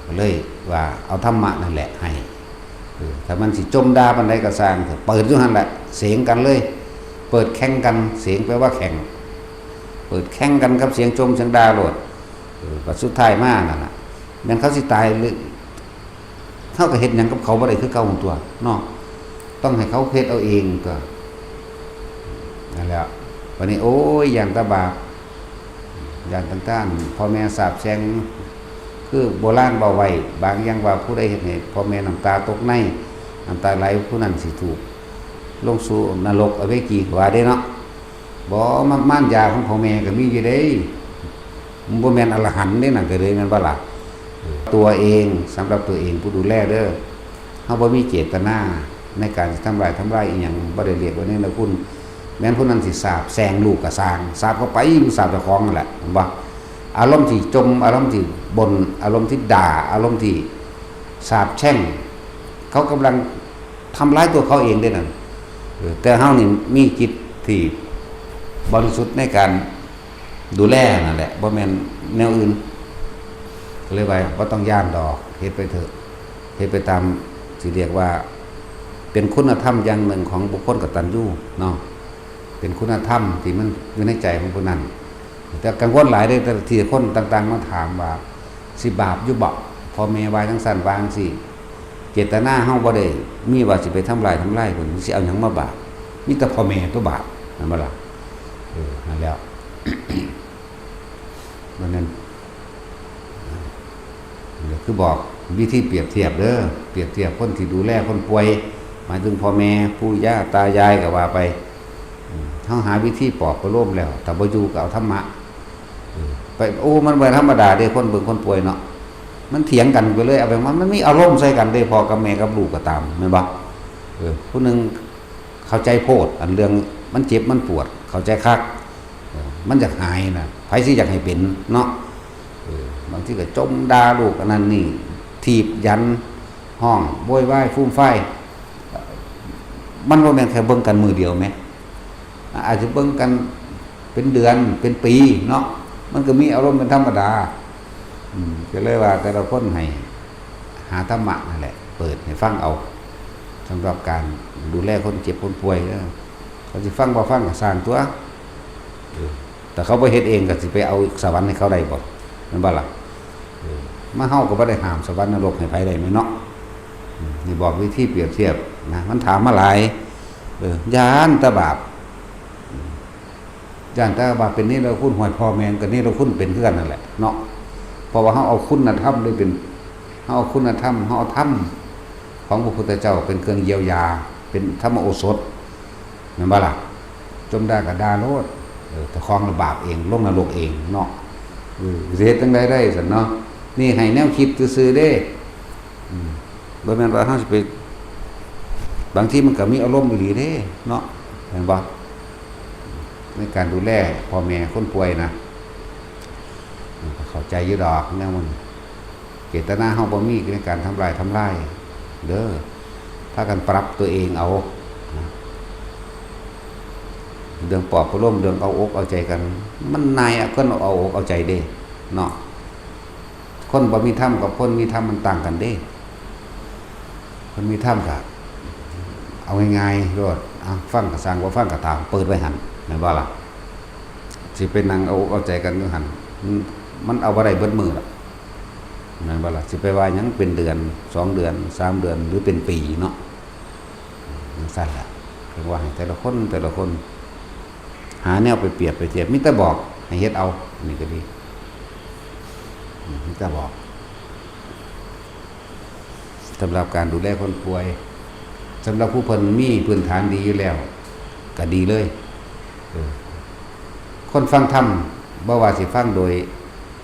ก็เลยว่าเอาธรรมะนั่นแหละให้ถ้ามันสิจมด่าปานใดก็สร้างเถอะเปิดอยู่หั่นแหละเสียงกันเลยเปิดแข่งกันเสียงแปลว่าแข่งเปิดแข่งกันกับเสียงจมเสียงด่าโลดบัดสุดท้ายมานั่นน่ะแม่นเขาสิตายหรือเฮาก็เฮ็ดหยังกับเขาบ่ได้คือเก่าของตัวเนาะต้องให้เขาเฮ็ดเอาเองก็นั่นแหละวันนี้โอ้ยอย่างตะบาปอย่างต่างๆพ่อแม่สาปแช่งคือโบราณเบาไว้บางอย่างว่าผู้ใดเฮ็ดให้พ่อแม่น้ำตาตกในน้ำตาไหลผู้นั้นสิถูกลงสู่นรกอเวจีว่าเด้เนาะบ่ม่านยาของพ่อแม่ก็มีอยู่เด้มันบ่แม่นอรหันต์เด้นั่นก็เลยแม่นบ่ล่ะตัวเองสำหรับตัวเองผู้ดูแลเด้อเฮาบ่มีเจตนาในการทำร้ายอีหยังบ่ได้เรียกว่านี่นะคุณแม้นผู้นั้นสิสาปแซงลูกก็สร้างสาปเข้าไปอยู่สาปเจ้าของนั่นแหละเห็นบ่อารมณ์ที่จมอารมณ์ที่บ่นอารมณ์ที่ด่าอารมณ์ที่สาปแช่งเขากำลังทำร้ายตัวเขาเองได้นั่นแต่เฮานี่มีจิตที่บริสุทธิ์ในการดูแลนั่นแหละบ่แม่นแนวอื่นก็เลยว่าบ่ต้องย่านดอกเฮ็ดไปเถอะเฮ็ดไปตามที่เรียกว่าเป็นคุณธรรมอย่างหนึ่งของบุคคลกตัญญูเนาะเป็นคุณธรรมที่มันอยู่ในใจของผู้นั้นแต่กังวลหลายได้แต่ที่คนต่างๆมาถามว่าสิบาปอยู่บ่พ่อแม่วายทั้งสั้นวางสิเจตนาเฮาบ่ได้มีว่าสิไปทำลายเพิ่นสิเอาหยังมาบาปมีแต่พ่อแม่ตัวบาปนั่นบ่ล่ะนั่นแล้วดังนั้นคือบอกวิธีเปรียบเทียบเด้อเปรียบเทียบคนที่ดูแลคนป่วยหมายถึงพ่อแม่ปู่ย่าตายายก็ว่าไปเฮาหาวิธีปลอบประโลมแล้วถ้าบ่อยู่ก็เอาธรรมะไปโอ้มันบ่ธรรมดาเด้คนเบิ่งคนป่วยเนาะมันเถียงกันไปเลยเอาไปมันมีอารมณ์ใส่กันเด้พ่อกับแม่กับลูกก็ตามแม่นบ่ผู้นึงเข้าใจโพดอันเรื่องมันเจ็บมันปวดเข้าใจคักมันอยากหายน่ะไผสิอยากให้เป็นเนาะบางทีก็จมด่าลูกอันนั้นนี่ถีบยันห้องโวยวายฟุ่มเฟือยมันบ่แม่นแค่เบิ่งกันมือเดียวแม่อาจจะเบิ่งกันเป็นเดือนเป็นปีเนาะมันก็มีอารมณ์เป็นธรรมดาก็เลยว่าแต่ละคนให้หาธรรมะนั่นแหละเปิดให้ฟังเอาสำหรับการดูแลคนเจ็บคนป่วยเขาสิฟังบ่ฟังก็สร้างตัวแต่เขาบ่เฮ็ดเองก็สิไปเอาสวรรค์ให้เขาได้บ่แม่นบ่ล่ะมาเฮาก็บ่ได้ห้ามสวรรค์นรกให้ไผได้แม่นเนาะนี่บอกวิธีเปรียบเทียบนะมันถามมาหลายยานตะบาปย่านตะบาปเป็นนี่เราคุณหวยพ่อแม่ก็นี่เราคุณเป็นคือกันนั่นแหละเนาะเพราะว่าเฮาเอาคุณธรรมเลยเป็นเฮาเอาคุณธรรมเฮาเอาธรรม ของพระพุทธเจ้าเป็นเครื่องเยียวยาเป็นธรรมโอสถแม่นบ่ล่ะจมด่าก็ด่าโลดแต่ของระบาปเองลงนรกเองเนาะเฮ็ดจังได๋ได้ซั่นเนาะนี่ให้แนวคิดซื่อๆเด้บ่แม่นว่าเฮาสิไปบางทีมันก็มีอารมณ์อีหลีเด้เนาะเห็นบ่ในการดูแลพ่อแม่คนป่วยนะเข้าใจอยู่ดอกแนวมันเจตนาเฮาบ่มีในการทำลายเด้อพากันปรับตัวเองเอาเรื่องปอบประโลมเรื่องเอาอกเอาใจกันมันนายคนเอาอกเอาใจเด้เนาะคนบ่มีธรรมกับคนมีธรรมมันต่างกันเด้คนมีธรรมก็เอาง่ายๆรอดฟังก็สร้างบ่ฟังก็ตามเปิดไว้หั่นแม่นบ่ล่ะสิไปนั่งเอาอกเอาใจกันอยู่หั่นมันเอาบ่ได้เบิดมื้อล่ะแม่นบ่ล่ะสิไปว่าหยังเป็นเดือน2เดือน3เดือนหรือเป็นปีเนาะจังซั่นล่ะคือว่าให้แต่ละคนหาแนวไปเปรียบไปเทียบมีแต่บอกให้เฮ็ดเอานี่ก็ดีมีแต่บอกสำหรับการดูแลคนป่วยสำหรับผู้เพิ่นมีพื้นฐานดีอยู่แล้วก็ดีเลยคนฟังธรรมบ่ว่าสิฟังโดย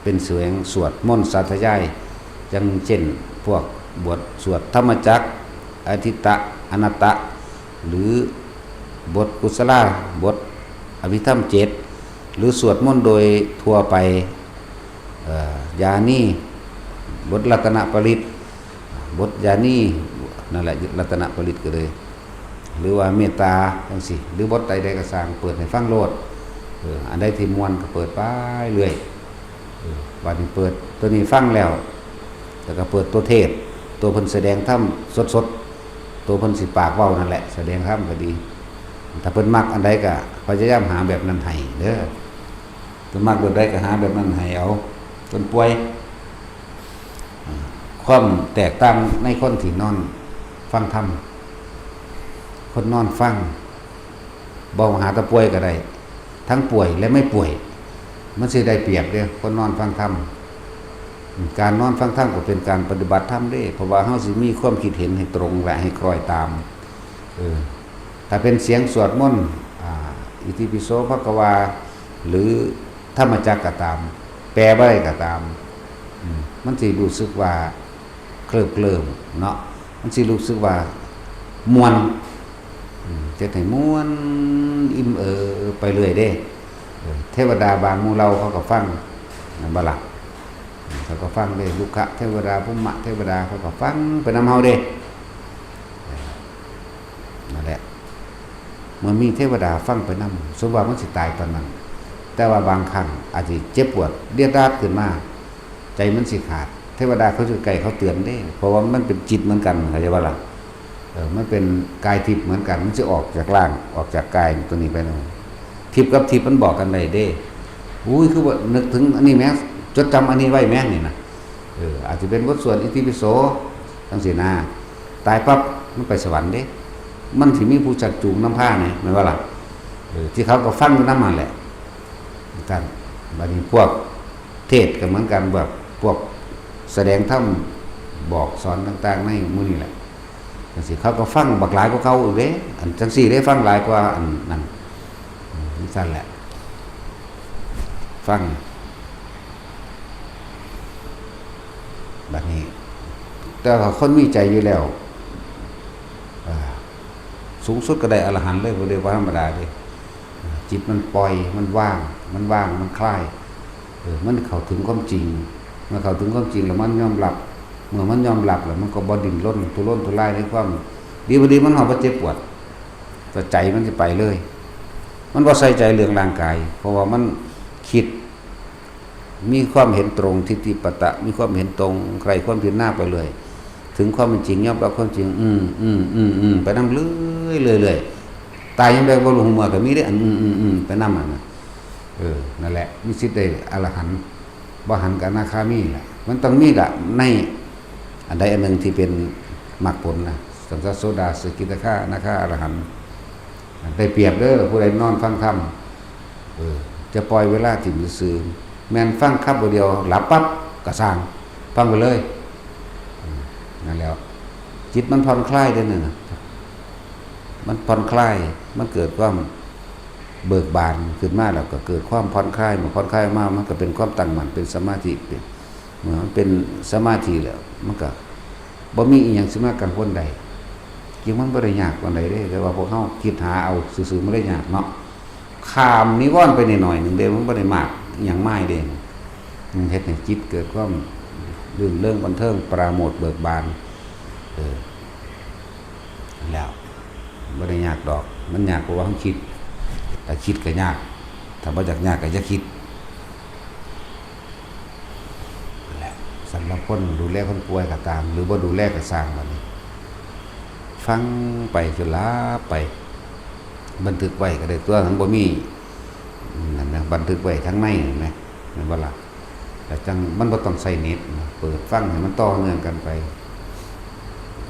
เป็นเสียงสวดมนต์สาธยายจังเช่นพวกบทสวดธรรมจักรอทิตตะอนัตตะหรือบทกุศลาบทอภิธรรม7หรือสวดมนต์โดยทั่วไปยานีบทรัตนปริตบทยานีนั่นแหละรัตนปริตก็เลยหรือว่าเมตตาจังซี่หรือบทใดๆก็สร้างเปิดให้ฟังโลดอันใดที่ม่วนก็เปิดไปเรื่อยบัดนี้เปิดตัวนี้ฟังแล้วก็เปิดตัวเทศตัวเพิ่นแสดงธรรมสดๆตัวเพิ่นสิปากเว้านั่นแหละแสดงธรรมก็ดีถ้าเพิ่นมักอันใดก็พยายามหาแบบนั้นให้เด้อเพิ่นมักแบบใดก็หาแบบนั้นให้เอาเพิ่นป่วยความแตกต่างในคนที่นอนฟังธรรมคนนอนฟังบ่หาแตะป่วยก็ได้ทั้งป่วยและไม่ป่วยมันสิได้เปรียบเด้อคนนอนฟังธรรมการนอนฟังธรรมก็เป็นการปฏิบัติธรรมเด้เพราะว่าเฮาสิมีความคิดเห็นให้ตรงและให้คล้อยตามถ้าเป็นเสียงสวดมนต์อิติปิโสภควาหรือธรรมจักรก็ตามแปลบ่ได้ก็ตามมันสิรู้สึกว่าเคลิ้มเนาะมันสิรู้สึกว่ามวนจะให้ม่วนอิ่มไปเรื่อยเด้เทวดาบางหมู่เราเขาก็ฟังบ่ล่ะเขาก็ฟังเด้ลูกะเทวดาภูมิเทวดาเขาก็ฟังไปนำเฮาเด้นั่นแหละเมื่อมีเทวดาฟังไปนำสมว่ามันสิตายตอนนั้นแต่ว่าบางครั้งอาจสิเจ็บปวดเลียดราดขึ้นมาใจมันสิขาดเทวดาเขาจะไกลเขาเตือนเด้เพราะว่ามันเป็นจิตเหมือนกันเข้าใจบ่ล่ะมันเป็นกายทิพย์เหมือนกันมันจะออกจากร่างออกจากกายตัวนี้ไปเนาะทิพย์กับทิพย์มันบอกกันได้เด้อุ้ยคือว่านึกถึงอันนี้แม้จดจำอันนี้ไว้แม่นี่นะอาจจะเป็นบทสวดอิติปิโสจังซี่นะตายปั๊บมันไปสวรรค์เด้มันสิมีผู้จักจูงน้ำผ้าเนี่ยแม่นว่าล่ะที่เขาก็ฟังอยู่นำมันแหละกันบัดนี้พวกเทศก็เหมือนกันแบบพวกแสดงธรรมบอกสอนต่างๆในหมู่นี้แหละจังซี่เขาก็ฟังบักหลายกว่าเขาอีกเด้อันจังซี่ได้ฟังหลายกว่าอันนั้นนี่ซั่นแหละฟังบัดนี้แต่ว่าคนมีใจอยู่แล้วสูงสุดก็ได้อรหันต์เลยบ่ได้ว่าธรรมดาเด้จิตมันปล่อยมันว่างมันคลายมันเข้าถึงความจริงเมื่อเข้าถึงความจริงแล้วมันยอมรับเมื่อมันยอมรับแล้วมันก็บ่ดิ้นรนทุรนทุรายในความดีบ่ดีมันบ่เจ็บปวดแต่ใจมันสิไปเลยมันบ่ใส่ใจเรื่องร่างกายเพราะว่ามันคิดมีความเห็นตรงทิฏฐิปตะมีความเห็นตรงใครความเพียรหน้าไปเลยถึงความเป็นจริงยอมรับความจริงไปนำเรื่อยตายยังได้บ่รู้หัวก็มีได้ไปนำนั่นนั่นแหละมีสิทธิ์ได้อรหันต์บ่หันกับอนาคามีแหละมันต้องมีละในอันใดอันหนึ่งที่เป็นมรรคผลนะสัมมาโสดาสกิทาคาอนาคาอรหันต์ได้เปรียบเด้อผู้ใดนอนฟังธรรมจะปล่อยเวลาถิ่มซื่อแม่นฟังครับบ่เดียวหลับปั๊บก็สร้างฟังไปเลยนั่นแล้ว จิตมันผ่อนคลายได้เนี่ยนะมันผ่อนคลายมันเกิดความเบิกบานขึ้นมาแล้วก็เกิดความผ่อนคลายเมื่อผ่อนคลายมากมันก็เป็นความตั้งมั่นเป็นสมาธิเป็นเมื่อมันเป็นสมาธิแล้วมันก็บ่มีอีหยังสิมากังวลใดจริงมันบ่ได้ยากปานใดเด้แต่ว่าพวกเฮาคิดหาเอาซื่อๆมันได้ยากเนาะข้ามนิวรณ์ไปหน่อยๆนึงเด้มันบ่ได้มากอิหยังมายเด้เฮ็ดให้จิตเกิดความรื่นเริงบันเทิงปราโมทย์เบิกบานแล้วบ่ได้ยากดอกมันยากกว่าเฮาคิดแต่คิดก็ยากถ้าบ่อยากยากก็อย่าคิดนั่นแหละสำหรับคนดูแลคนป่วยก็ตามหรือบ่ดูแลก็สร้างบัดนี้ฟังไปจนลาไปบันทึกไว้ก็ได้ตัวทั้งบ่มีนั่นนะบันทึกไว้ทั้งในเห็นไหมแม่นบ่ล่ะแต่จังมันบ่ต้องใช้เน็ตเปิดฟังให้มันต่อเนื่องกันไป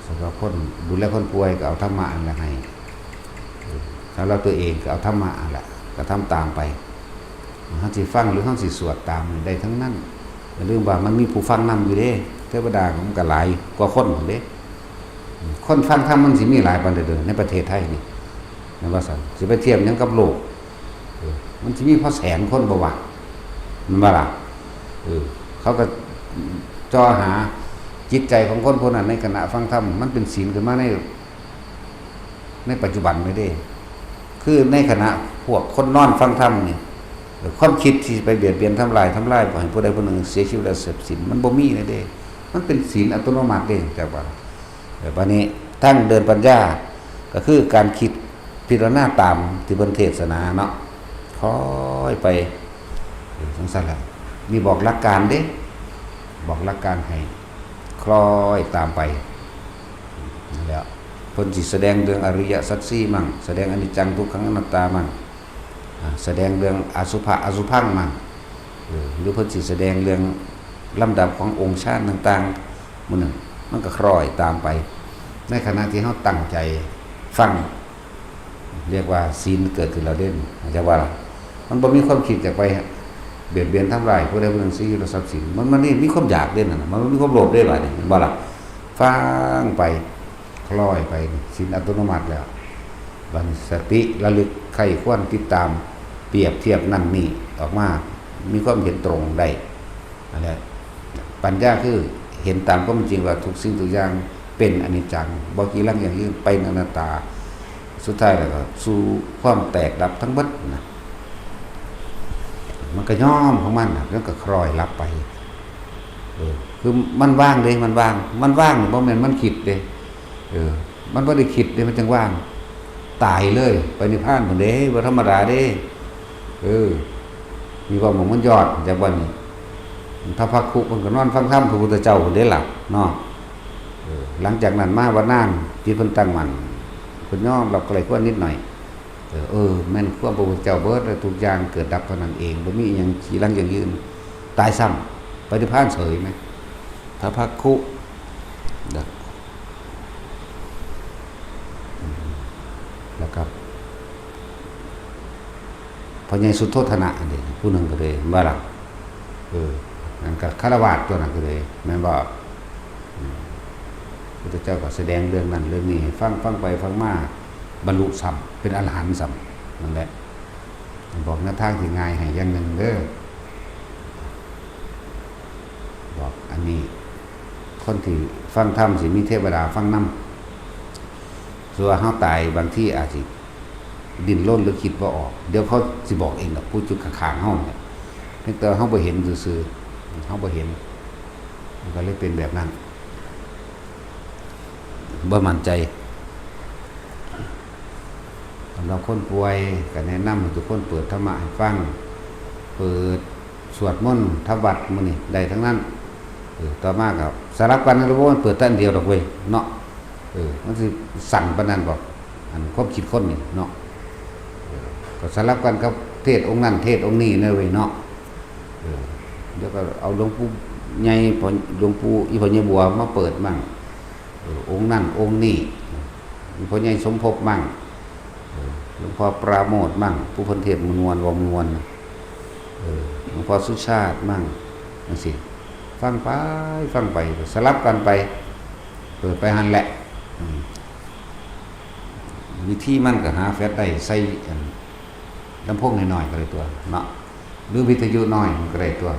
สำหรับคนดูแลคนป่วยก็เอาธรรมะนั่นแหละให้สำหรับตัวเองก็เอาธรรมะนั่นแหละก็ทำตามไปเฮาสิฟังหรือเฮาสิสวดตามได้ทั้งนั้นอย่าลืมว่ามันมีผู้ฟังนำอยู่เด้เทวดามันก็หลายกว่าคนพุ่นเด้คนฟังธรรมมันสิมีหลายปานใดเด้อในประเทศไทยนี่นั่นว่าซั่นสิไปเทียบหยังกับโลกมันสิมีพอแสนคนบ่ว่ามันว่าล่ะเขาก็จ่อหาจิตใจของคนพวกนั้นในขณะฟังธรรมมันเป็นศีลขึ้นมาในปัจจุบันไม่ได้คือในขณะพวกคนนอนฟังธรรมนี่ความคิดที่ไปเบียดเบียนทำลายบ่ให้ผู้ใดผู้หนึ่งเสียชีวิตและเสพสินมันบ่มีนะเด้มันเป็นศีลอัตโนมัติเด้จักว่าแต่บัดนี้ทั้งเดินปัญญาก็คือการคิดพิจารณาตามที่เพิ่นเทศนาเนาะค่อยไปจังซั่นล่ะมีบอกหลักการเด้บอกหลักการให้คล้อยตามไปแล้วเพิ่นสิแสดงเรื่องอริยสัจสี่มั่งแสดงอนิจจังทุกขังอนัตตามั่งแสดงเรื่องอสุภะอสุภังมั่งหรือเพิ่นสิแสดงเรื่องลำดับขององค์ฌานต่างๆมื้อนึงมันก็คล้อยตามไปในขณะที่เฮาตั้งใจฟังเรียกว่าศีลเกิดขึ้นแล้วเด่นจะว่ามันบ่มีความคิดจะไปเบียดเบียนทำลายผู้ใดผู้หนึ่งสิทรัพย์สินมันนี่มีความอยากเด่นน่ะมันมีความโลภได้หลายนี่บ่ล่ะฟังไปคล้อยไปศีลอัตโนมัติแล้วบัดสติระลึกใครควรติดตามเปรียบเทียบนั่นนี่ออกมามีความเห็นตรงได้นั่นแหละปัญญาคือเห็นตามความจริงว่าทุกสิ่งทุกอย่างเป็นอนิจจังบ่กี่ลังอย่างยืนเป็นอนัตตาสุดท้ายแล้วก็สู่ความแตกดับทั้งหมดนะมันก็ย่อมของมันแล้วก็คล้อยรับไปคือมันว่างเด้มันว่างบ่แม่นมันคิดเด้มันบ่ได้คิดเด้มันจังว่างตายเลยไปนิพพานพุ่นเด้บ่ธรรมดาเด้มีความมันยอดจากวันนี้ถ้าพักคุมันก็นอนฟังธรรมพระพุทธเจ้าพุ่นเด้ล่ะเนาะหลังจากนั้นมาว่านานจิตเพิ่นตั้งมั่นเพิ่นยอมรับอะไรก็นิดหน่อยแม่นความพระพุทธเจ้าเบิดทุกอย่างเกิดดับเท่านั้นเองบ่มีหยังขี้ลังอย่างยืนตายซ้ำไปนิพพานเฉยมั้ยถ้าพักคุแล้วครับพอใหญ่สุดโทษนะอันนี้ผู้หนึ่งก็เลยว่าล่ะนั่นก็ฆราวาสตัวนั้นก็เลยแม่นบ่พุทธเจ้าก็แสดงเรื่องนั้นเรื่องนี้ให้ฟังไปฟังมาบรรลุสัมเป็นอรหันต์สัมนั่นแหละบอกหน้าทางที่ง่ายให้อย่างหนึ่งเด้อบอกอันนี้คนที่ฟังธรรมสิมีเทวดาฟังนำส่วนเฮาตายบางที่อาจสิดิ้นรนหรือคิดบ่ออกเดี๋ยวเขาสิบอกเองดอกผู้จุดข้างๆเฮาเนี่ยเพียงแต่เฮาบ่เห็นซื่อๆเฮาบ่เห็นมันก็เลยเป็นแบบนั้นบ่มั่นใจสำหรับคนป่วยก็แนะนำให้ทุกคนเปิดธรรมะให้ฟังเปิดสวดมนต์ทำวัดมื้อนี้ได้ทั้งนั้นต่อมาก็สลับกันแล้วบ่มันเปิดแต่อันเดียวดอกเว้ยเนาะมันสิสั่นปานนั้นบ่อันความคิดคนนี่เนาะก็สลับกันกับเทศองค์นั้นเทศองค์นี้นะเว้ยเนาะเดี๋ยวก็เอาหลวงปู่ใหญ่หลวงปู่อีพ่อใหญ่บัวมาเปิดมั่งองค์นั่นองค์นี้พ่อใหญ่สมภพมั่งหลวงพ่อปราโมทย์มั่งผู้พันเทศมวลวงมวลหลวงพ่อสุชาติมั่งนั่นสิฟังไปสลับกันไปเปิดไปหันแหละ วิธีมันก็หาแฟลชได้ใส่ลำโพงน้อยๆก็ได้ตัวเนาะหรือวิทยุน้อยมันก็ได้ตัว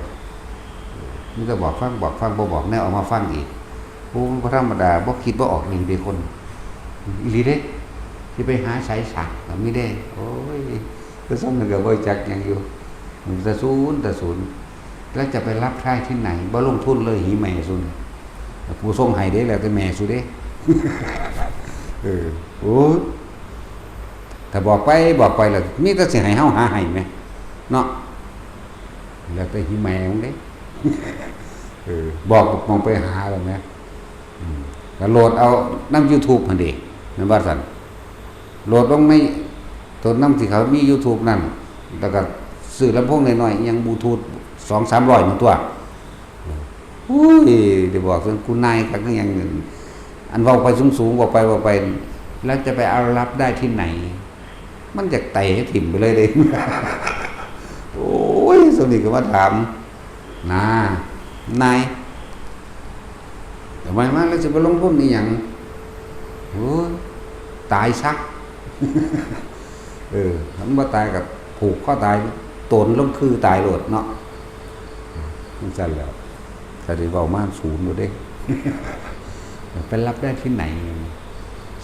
มันก็บอกฟังบ่บอกแนวเอามาฟังอีกโอ้มันก็ธรรมดาบ่คิดบ่ออกนี่เด้คนอีหลีเด้สิไปหาสายสักก็มีได้โอ้ยคือซ้ำนึงก็บ่จักหยังอยู่มันตะศูนย์แล้วจะไปรับใช้ที่ไหนบ่ลงทุนเลยหิแม่ซุนผู้ส่งให้เด้แล้วแต่แม่ซุเด้ โอ้ถ้าบอกไปแล้วมีแต่สิให้เฮาหาให้แม่เนาะแล้วแต่หิแม่ของเด้ บอกมองไปหาแล้วแม่ก็โหลดเอานำ YouTube หั่นเด้แม่นว่าซั่นโหลดลงในตัวนำที่เขามี YouTube นั่นแล้วก็ซื้อลำโพงน้อยๆยังบลูทูธ 2-300มันตัวอุ้ยได้บอกซั่นคุณนายคักยังอันเว้าไปสูงๆบอกไปแล้วจะไปเอารับได้ที่ไหนมันอยากไต่ให้ถิ่มไปเลยเด้ โอ้ยสมนิก็มาถามนายทำไมมาแล้วจะไปลงทุนนี่หยังโอ้ยตายซัก มันบ่ตายกับผูกข้อตายตนลงคือตายโลดเนาะมันสั่นแล้วถ้าได้เว้ามาศูนย์บ่เด้ ไปรับได้ที่ไหน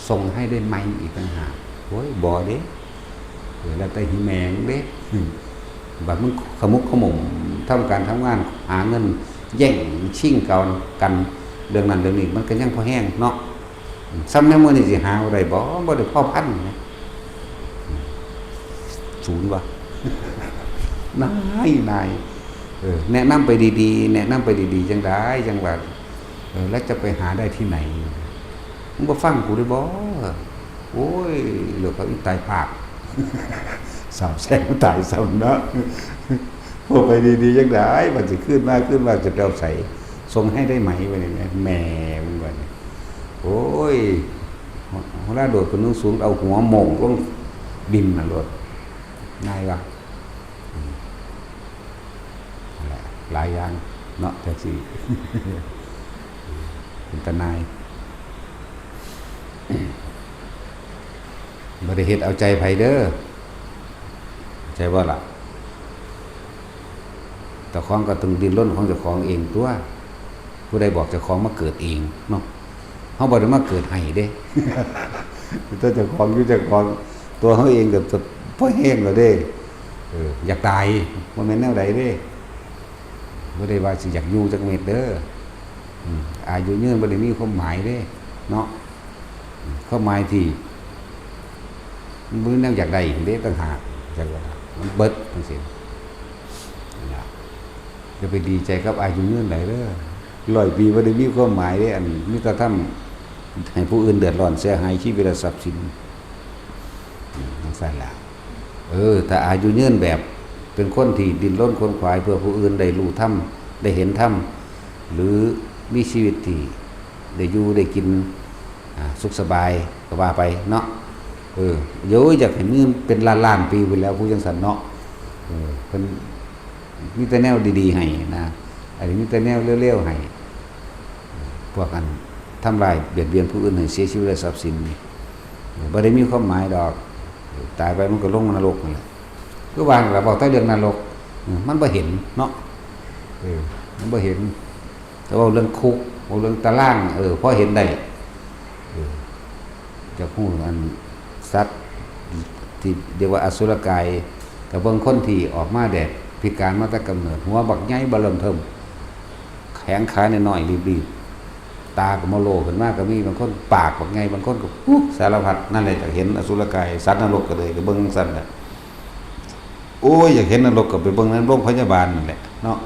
ส่งให้ได้ไหมอีกต่างหากโอ้ยบ่เด้แล้วแต่หิแมงเด้บัดมึงขมุกขมุมทำการทำงานหาเงินแย่งชิงกันเรื่องนั้นเรื่องนี้มันก็ยังพอแห้งเนาะซ้ำในมื้อนี้สิหาบ่ได้บ่ได้พอพันนะศูนย์ว่ะ นายแนะนำไปดีๆจังได๋จังว่าแล้วจะไปหาได้ที่ไหนมึงบ่ฟังกูได้บ่โอ้ยเหลือเขาอีตายปาก สาวแซงตายซ้ำเนาะพอไปดีๆจังได๋มันสิขึ้นมาจะเอาใส่ส่งให้ได้ไหมว่านี่แม่มึงว่านี่โอ้ยเวลาโดดขึ้นสูงเอาหัวโหม่งลงดินน่ะโลดง่ายว่ะหลายอย่างเนาะแท็กซี่ เป็นตานายบ่ได้เฮ็ดเอาใจไผเด้อใจบ่ล่ะเจ้าของก็ต้องดิ้นรนของเจ้าของเองตัวผู้ใดบอกเจ้าของมาเกิดเองเนาะเฮาบ่ได้มาเกิดให้เด้ ถ้าเจ้าของอยู่เจ้าของตัวเฮาเองก็พอแห้งแล้วเด้อยากตายบ่แม่นแนวใดเด้บ่ได้ว่าสิอยากอยู่จักเม็ดเด้ออายุยืนบ่ได้มีความหมายเด้เนาะความหมายที่มื้อแนวอยากได้เด้ต่างหากจังว่ามันเบิดจังซี่นะจะไปดีใจกับอายุยืนได้เด้อ100 ปีบ่ได้มีความหมายเด้อันมีแต่ทำให้ผู้อื่นเดือดร้อนเสียหายชีวิตและทรัพย์สินจังซั่นล่ะถ้าอายุยืนแบบเป็นคนที่ดิ้นรนขวนขวายเพื่อผู้อื่นได้รู้ธรรมได้เห็นธรรมหรือมีชีวิตที่ได้อยู่ได้กินสุขสบายก็ว่าไปเนาะโยอยากให้มีเป็นล้านๆปีไปแล้วผู้จังซั่นเนาะเพิ่นมีแต่แนวดีๆให้นะอันนี้มีแต่แนวเร็วๆให้พวกกันทำลายเบียดเบียนผู้อื่นให้เสียชีวิตและทรัพย์สินนี่บ่ได้มีความหมายดอกตายไปมันก็ลงนรกนั่นแหละคือว่าเราบอกแต่เรื่องนรกมันบ่เห็นเนาะมันบ่เห็นแต่ว่าเรื่องคุกเรื่องตารางพอเห็นได้จะพูดอันสัตว์ที่เรียกว่าอสุรกายกับบางคนที่ออกมาแดดพิการมาแต่กำเนิดหัวบักใหญ่บ่เริ่มเทิมแขนขาน้อยๆรีบๆตาก็มโลขึ้นมาก็มีบางคนปากบักใหญ่บางคนก็สารพัดนั่นแหละจะเห็นอสุรกายสัตว์นรกก็เลยก็เบิ่งซั่นแหละโอ้ยอยากเห็นนรกก็ไปเบิ่งนั้นโรงพยาบาลนั่นแหละเนาะ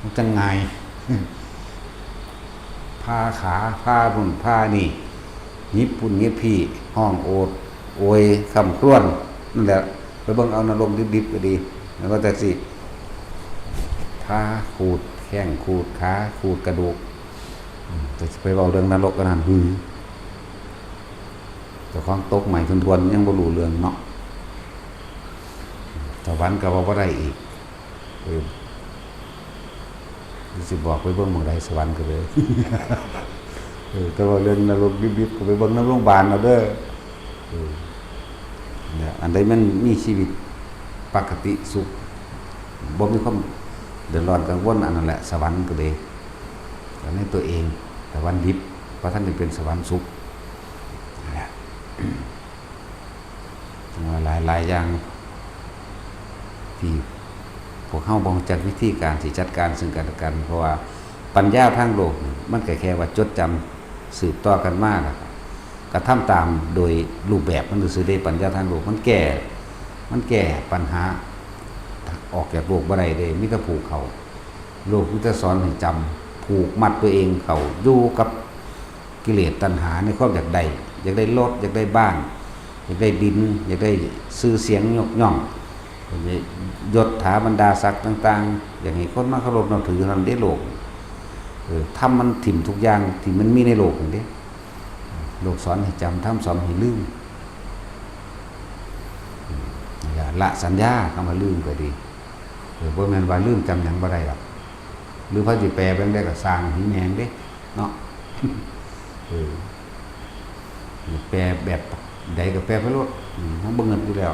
มันจังไงผ้าขาผ้าพุ่นผ้านี่ยิบพุ่นยิบพี่ห้องโอดโอยคำครวญนั่นแหละไปเบิ่งเอานรกดิบๆก็ดีแล้วก็แต่สิผ้าขูดแข้งขูดขาขูดกระดูกแต่ไปเว้าเรื่องนรกกันนั่นเจ้าของตกใหม่ทวนๆยังบ่รู้เรื่องเนาะสวรรค์ก็ว่าบ่ได้อีกสิบอกไปเบิ่งหม้องใดสวรรค์ก็เลย แต่ว่าเรื่องนรกดิบๆก็ไปเบิ่งนโรงพยาบาลเอาเด้อเนี่ยอันใดมันมีชีวิตปกติสุขบ่มีความเดือดร้อนกังวลอันนั้นแหละสวรรค์ก็เลยแต่ในตัวเองแต่วันดิบเพราะท่านเป็นสวรรค์สุขนั่นแหละหลายอย่างที่พวกเฮาบ่รู้จักวิธีการที่จัดการซึ่งกันและกันเพราะว่าปัญญาทางโลกมันก็แค่ว่าจดจำสืบต่อกันมาล่ะกระทำตามโดยรูปแบบมันซื่อได้ปัญญาทางโลกมันแก้ปัญหาออกจากโลกบ่ได้เด้มีแต่ผูกเขาโลกมีแต่สอนให้จำผูกมัดตัวเองเขาอยู่กับกิเลสตัณหาในความอยากได้รถอยากได้บ้านอยากได้ดินอยากได้ชื่อเสียงยกย่องยศถาบรรดาศักดิ์ต่างๆอย่างนี้คนมาเคารพนับถือนั่นได้โลกทำมันถิ่มทุกอย่างที่มันมีในโลกนี่โลกสอนให้จำทำสอนให้ลืมละสัญญาเข้ามาลืมก็ดีบ่แม่นว่าลืมจำหยังบ่ได้หรอกหรือพระสิแปลเป็นได้ก็สร้างหิแมงเด้เนาะแปลแบบใดก็แปลไปโลดมันบ่เงินอยู่แล้ว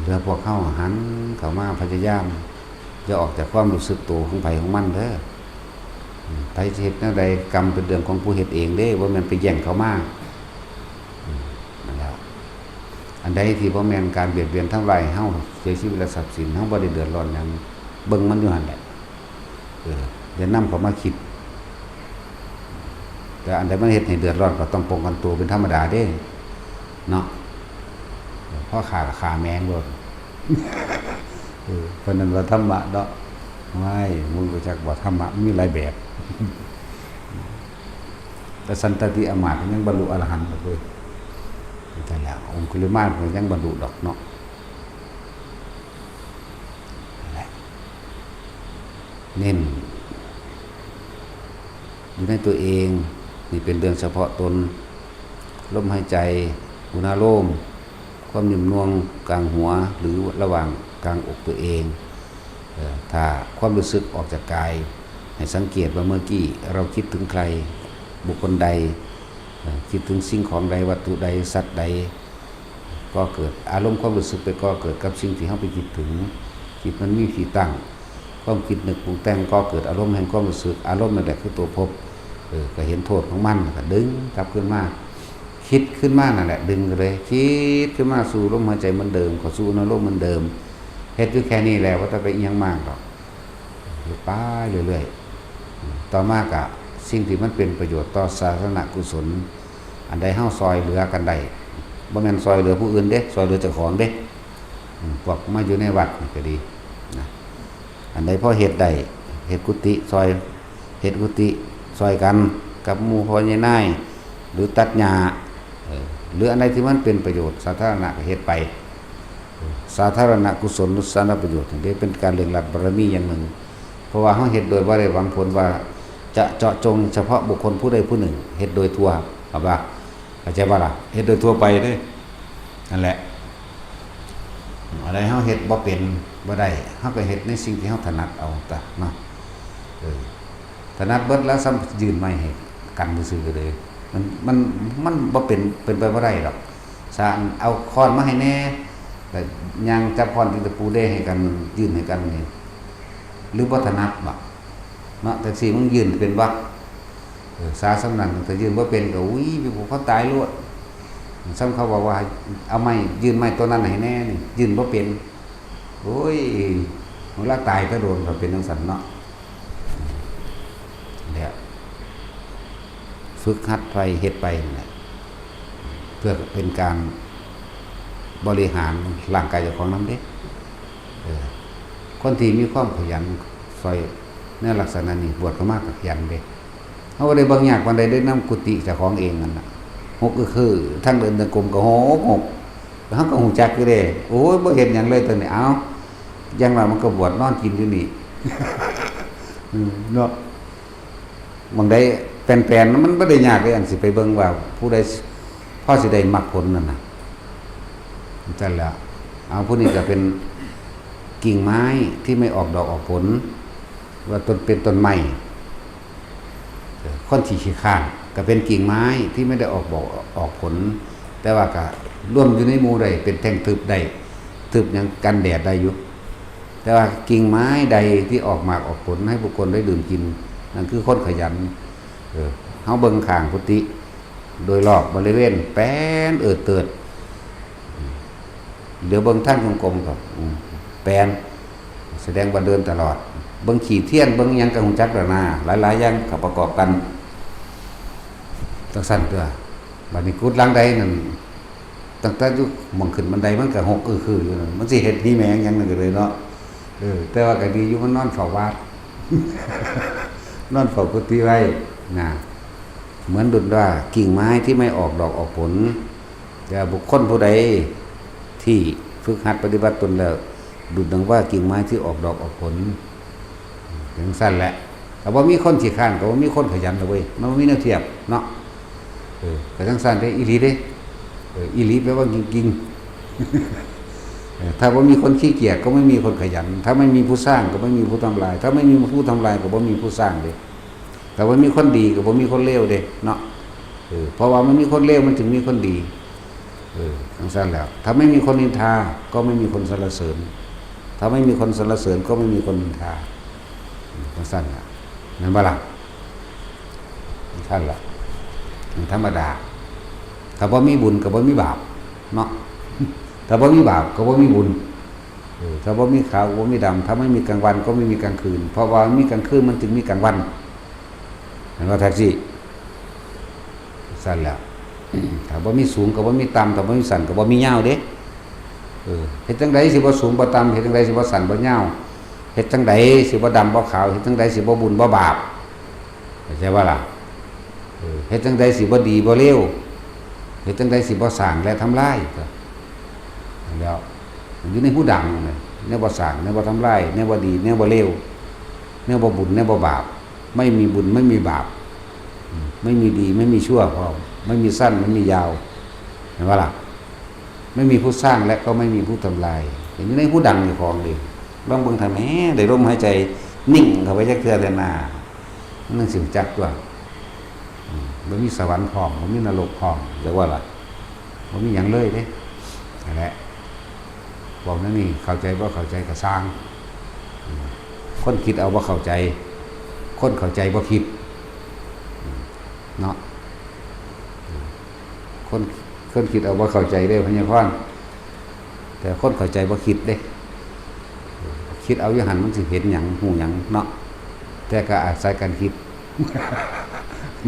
เรือพวกเข้าหันเข้ามาพยายามจะออกจากความรู้สึกตัวของไผของมันเด้อไผสิเฮ็ดแนวใดกรรมเป็นเรื่องของผู้เฮ็ดเองเด้บ่แม่นไปแย่งเขามานั่นแหละอันใดที่บ่แม่นการเบียดเบียนทำลายเฮาเสียชีวิตและทรัพย์สินเฮาบ่ได้เดือดร้อนหยังเบิ่งมันอยู่หั่นแหละอย่านำเขามาคิดแต่อันใดมันเฮ็ดให้เดือดร้อนก็ต้องป้องกันตัวเป็นธรรมดาเด้เนาะเพราะขาแมงโลดเพราะนั้นว่าธรรมะเนาะไม่มึงรู้จักว่าธรรมะมีหลายแบบแต่สันตติอมาตย์ยังบรรลุอรหันต์เลยแต่แล้วองคุลิมานยังบรรลุดอกเนาะเน้นอยู่ในตัวเองนี่เป็นเรื่องเฉพาะตนลมหายใจอุณหโลมความนิ่มนวลกลางหัวหรือระหว่างกลางอกตัวเองถ้าความรู้สึกออกจากกายให้สังเกตว่าเมื่อกี้เราคิดถึงใครบุคคลใดคิดถึงสิ่งของใดวัตถุใดสัตว์ใดก็เกิดอารมณ์ความรู้สึกไปก็เกิดกับสิ่งที่เราไปคิดถึงจิตมันมีที่ตั้งความคิดนึกปรุงแต่งก็เกิดอารมณ์แห่งความรู้สึกอารมณ์นั่นแหละคือตัวภพก็เห็นโทษของมันก็ดึงกลับขึ้นมาคิดขึ้นมานั่นแหละดึงเลยคิดขึ้นมาสู่ลมหายใจเหมือนเดิมเข้าสู่นรกเหมือนเดิมเฮ็ดอยู่แค่นี้แหละว่าจะไปอีหยังมากหรอกไปเรื่อยๆต่อมากะสิ่งที่มันเป็นประโยชน์ต่อสาธารณกุศลอันใดเฮาซอยเหลือกันได้บ่แม่นซอยเหลือผู้อื่นเด้ซอยเหลือเจ้าของเด้พวกมาอยู่ในวัดก็ดีนะอันใดพอเฮ็ดได้เฮ็ดกุฏิซอยเฮ็ดกุฏิซอยกันกับหมู่พ่อใหญ่นายหรือตัดหญ้าหรืออันใดที่มันเป็นประโยชน์สาธารณะก็เฮ็ดไปสาธารณกุศลหรือสาธารณประโยชน์นี่เป็นการเร่งรัดบารมีอย่างหนึ่งเพราะว่าเฮาเฮ็ดโดยบ่ได้หวังผลว่าจะเจาะจงเฉพาะบุคคลผู้ใดผู้หนึ่งเฮ็ดโดยทั่วเอาบ่เข้าใจบ่ล่ะเฮ็ดโดยทั่วไปเด้นั่นแหละอะไรเฮาเฮ็ดบ่เป็นบ่ได้เฮาก็เฮ็ดในสิ่งที่เฮาถนัดเอาตะเนาะถนัดเบิดแล้วซ้ำยืนไม่ให้กันซื่อๆก็เลยมันบ่เป็นไปบ่ได้ดอกสร้างเอาค้อนมาให้แน่แต่ยางจับค้อนที่ตะปูได้ให้กันยืนให้กันนี่หรือบ่ถนัดบ่เนาะแต่สิมึงยืนเป็นวักสาสำนักแต่ยืนบ่เป็นก็อุ้ยพี่ผู้เขาตายโลดซ้ำเขาบอกว่าเอาไม้ยืนไม้ตัวนั้นให้แน่นี่ยืนบ่เป็นโอ้ยเวลาตายก็โดนก็เป็นจังซั่นเนาะเดี๋ยวฝึกหัดไปเฮ็ดไปนั่นแหละเพื่อเป็นการบริหารร่างกายเจ้าของนำเด้คนที่มีความขยันซอยในลักษณะนี้บวชเข้ามาก็ขยันเด้เฮาบ่ได้บางยากปานใดได้นำกุฏิเจ้าของเองนั่นน่ะหกก็คือทั้งเดินตะกรมก็หกแล้วเฮาก็ฮู้จักอยู่เด้โอ้ยบ่เห็นหยังเลยตอนนี้เอาอย่างว่ามันก็บวชนอนกินอยู่นี่เนาะบางใดแปลนๆมันบ่ได้ยากเลยอันสิไปเบิ่งว่าผู้ใดพอสิได้มรรคผลนั่นน่ะจังแล้วเอาผู้นี้ก็เป็นกิ่งไม้ที่ไม่ออกดอกออกผล ว่าต้นเป็นต้นไม้คนที่ขี้ข้านก็เป็นกิ่งไม้ที่ไม่ได้ออกบอกออกผลแต่ว่าก็ร่วมอยู่ในหมู่ได้เป็นแท่งทึบได้ทึบยังกันแดดได้อยู่แต่ว่ากิ่งไม้ใดที่ออกหมากออกผลให้บุคคลได้ดื่มกินนั่นคือคนขยันเฮาเบิ่งข้างกุฏิโดยรอบบริเวณแป้นเติดเดี๋ยวเบิ่งท่านกลมๆก็แป้นแสดงว่าเดินตลอดเบิ่งขี้เทียนเบิ่งหยังกะฮู้จักแล้วนะหลายๆอย่างก็ประกอบกันจังซั่นตัวบัดนี้กุดหลังใดนั่นตั้งแต่อยู่มองขึ้นบันไดมันก็หกคืออยู่นั่นมันสิเฮ็ดที่แมงหยังนั่นก็เลยเนาะแต่ว่าก็ดีอยู่มันนอนเฝ้าวัด นอนเฝ้ากุฏิไว้นะเหมือนดุจว่ากิ่งไม้ที่ไม่ออกดอกออกผลแต่บุคคลผู้ใดที่ฝึกหัดปฏิบัติตนแล้วดุจดังว่ากิ่งไม้ที่ออกดอกออกผลถึงสั้นแหละแต่ว่ามีคนขี้ข้านก็ว่ามีคนขยันเลยเว้ยมันมีแนวเทียบเนาะแต่ทั้งสั้นได้อีหลีเด้อีหลีแปลว่าจริงๆถ้าว่ามีคนขี้เกียจก็ไม่มีคนขยันถ้าไม่มีผู้สร้างก็ไม่มีผู้ทำลายถ้าไม่มีผู้ทำลายก็บ่มีผู้สร้างเด้แต่ว่ามีคนดีก็บ่มีคนเลวเด้เนาะเพราะว่ามันมีคนเลวมันถึงมีคนดีทั้งสั้นแล้วถ้าไม่มีคนนินทาก็ไม่มีคนสรรเสริญถ้าไม่มีคนสรรเสริญก็ไม่มีคนนินทาทั้งสั้นล่ะนั่นบ่ล่ะสั้นล่ะธรรมดาถ้าบ่มีบุญก็บ่มีบาปเนาะถ้าบ่มีบาปก็บ่มีบุญถ้าบ่มีขาวบ่มีดำถ้าไม่มีกลางวันก็ไม่มีกลางคืนเพราะว่ามีกลางคืนมันจึงมีกลางวันนั่นว่าแท็กซี่สั้นแล้วถ้าบ่มีสูงก็บ่มีต่ำถ้าบ่มีสั้นก็บ่มียาวเด้เฮ็ดจังได๋สิบ่สูงบ่ต่ำเฮ็ดจังได๋สิบ่สั้นบ่ยาวเฮ็ดจังได๋สิบ่ดำบ่ขาวเฮ็ดจังได๋สิบ่บุญบ่บาปเข้าใจบ่ล่ะเฮ็ดจังได๋สิบ่ดีบ่เลวเฮ็ดจังได๋สิบ่สร้างและทำลายก็แล้วอยู่ในผู้ดังนี่แนวบ่สร้างแนวบ่ทำลายแนวบ่ดีแนวบ่เลวแนวบ่บุญแนวบ่บาปไม่มีบุญไม่มีบาปไม่มีดีไม่มีชั่วพร้อมไม่มีสั้นไม่มียาวเห็นบ่ล่ะไม่มีผู้สร้างและก็ไม่มีผู้ทำลายอยู่ในผู้ดังอยู่ของเดียวลองเบิ่งทำแหมได้ลมหายใจนิ่งเข้าไปจักเทื่อแต่หน้านั่นสิจักตัวบ่มีสวรรค์พร้อมบ่มีนรกพร้อมเรียกว่าล่ะบ่มีหยังเลยเด้นั่นแหละบอกนั่นนี่เข้าใจบ่เข้าใจก็สร้างคนคิดเอาบ่เข้าใจคนเข้าใจบ่คิดเนาะคนคิดเอาบ่เข้าใจเด้พญาพรแต่คนเข้าใจบ่คิดเด้คิดเอาอยู่หั่นมันสิเห็นหยังฮู้หยังเนาะแต่ก็อาศัยการคิด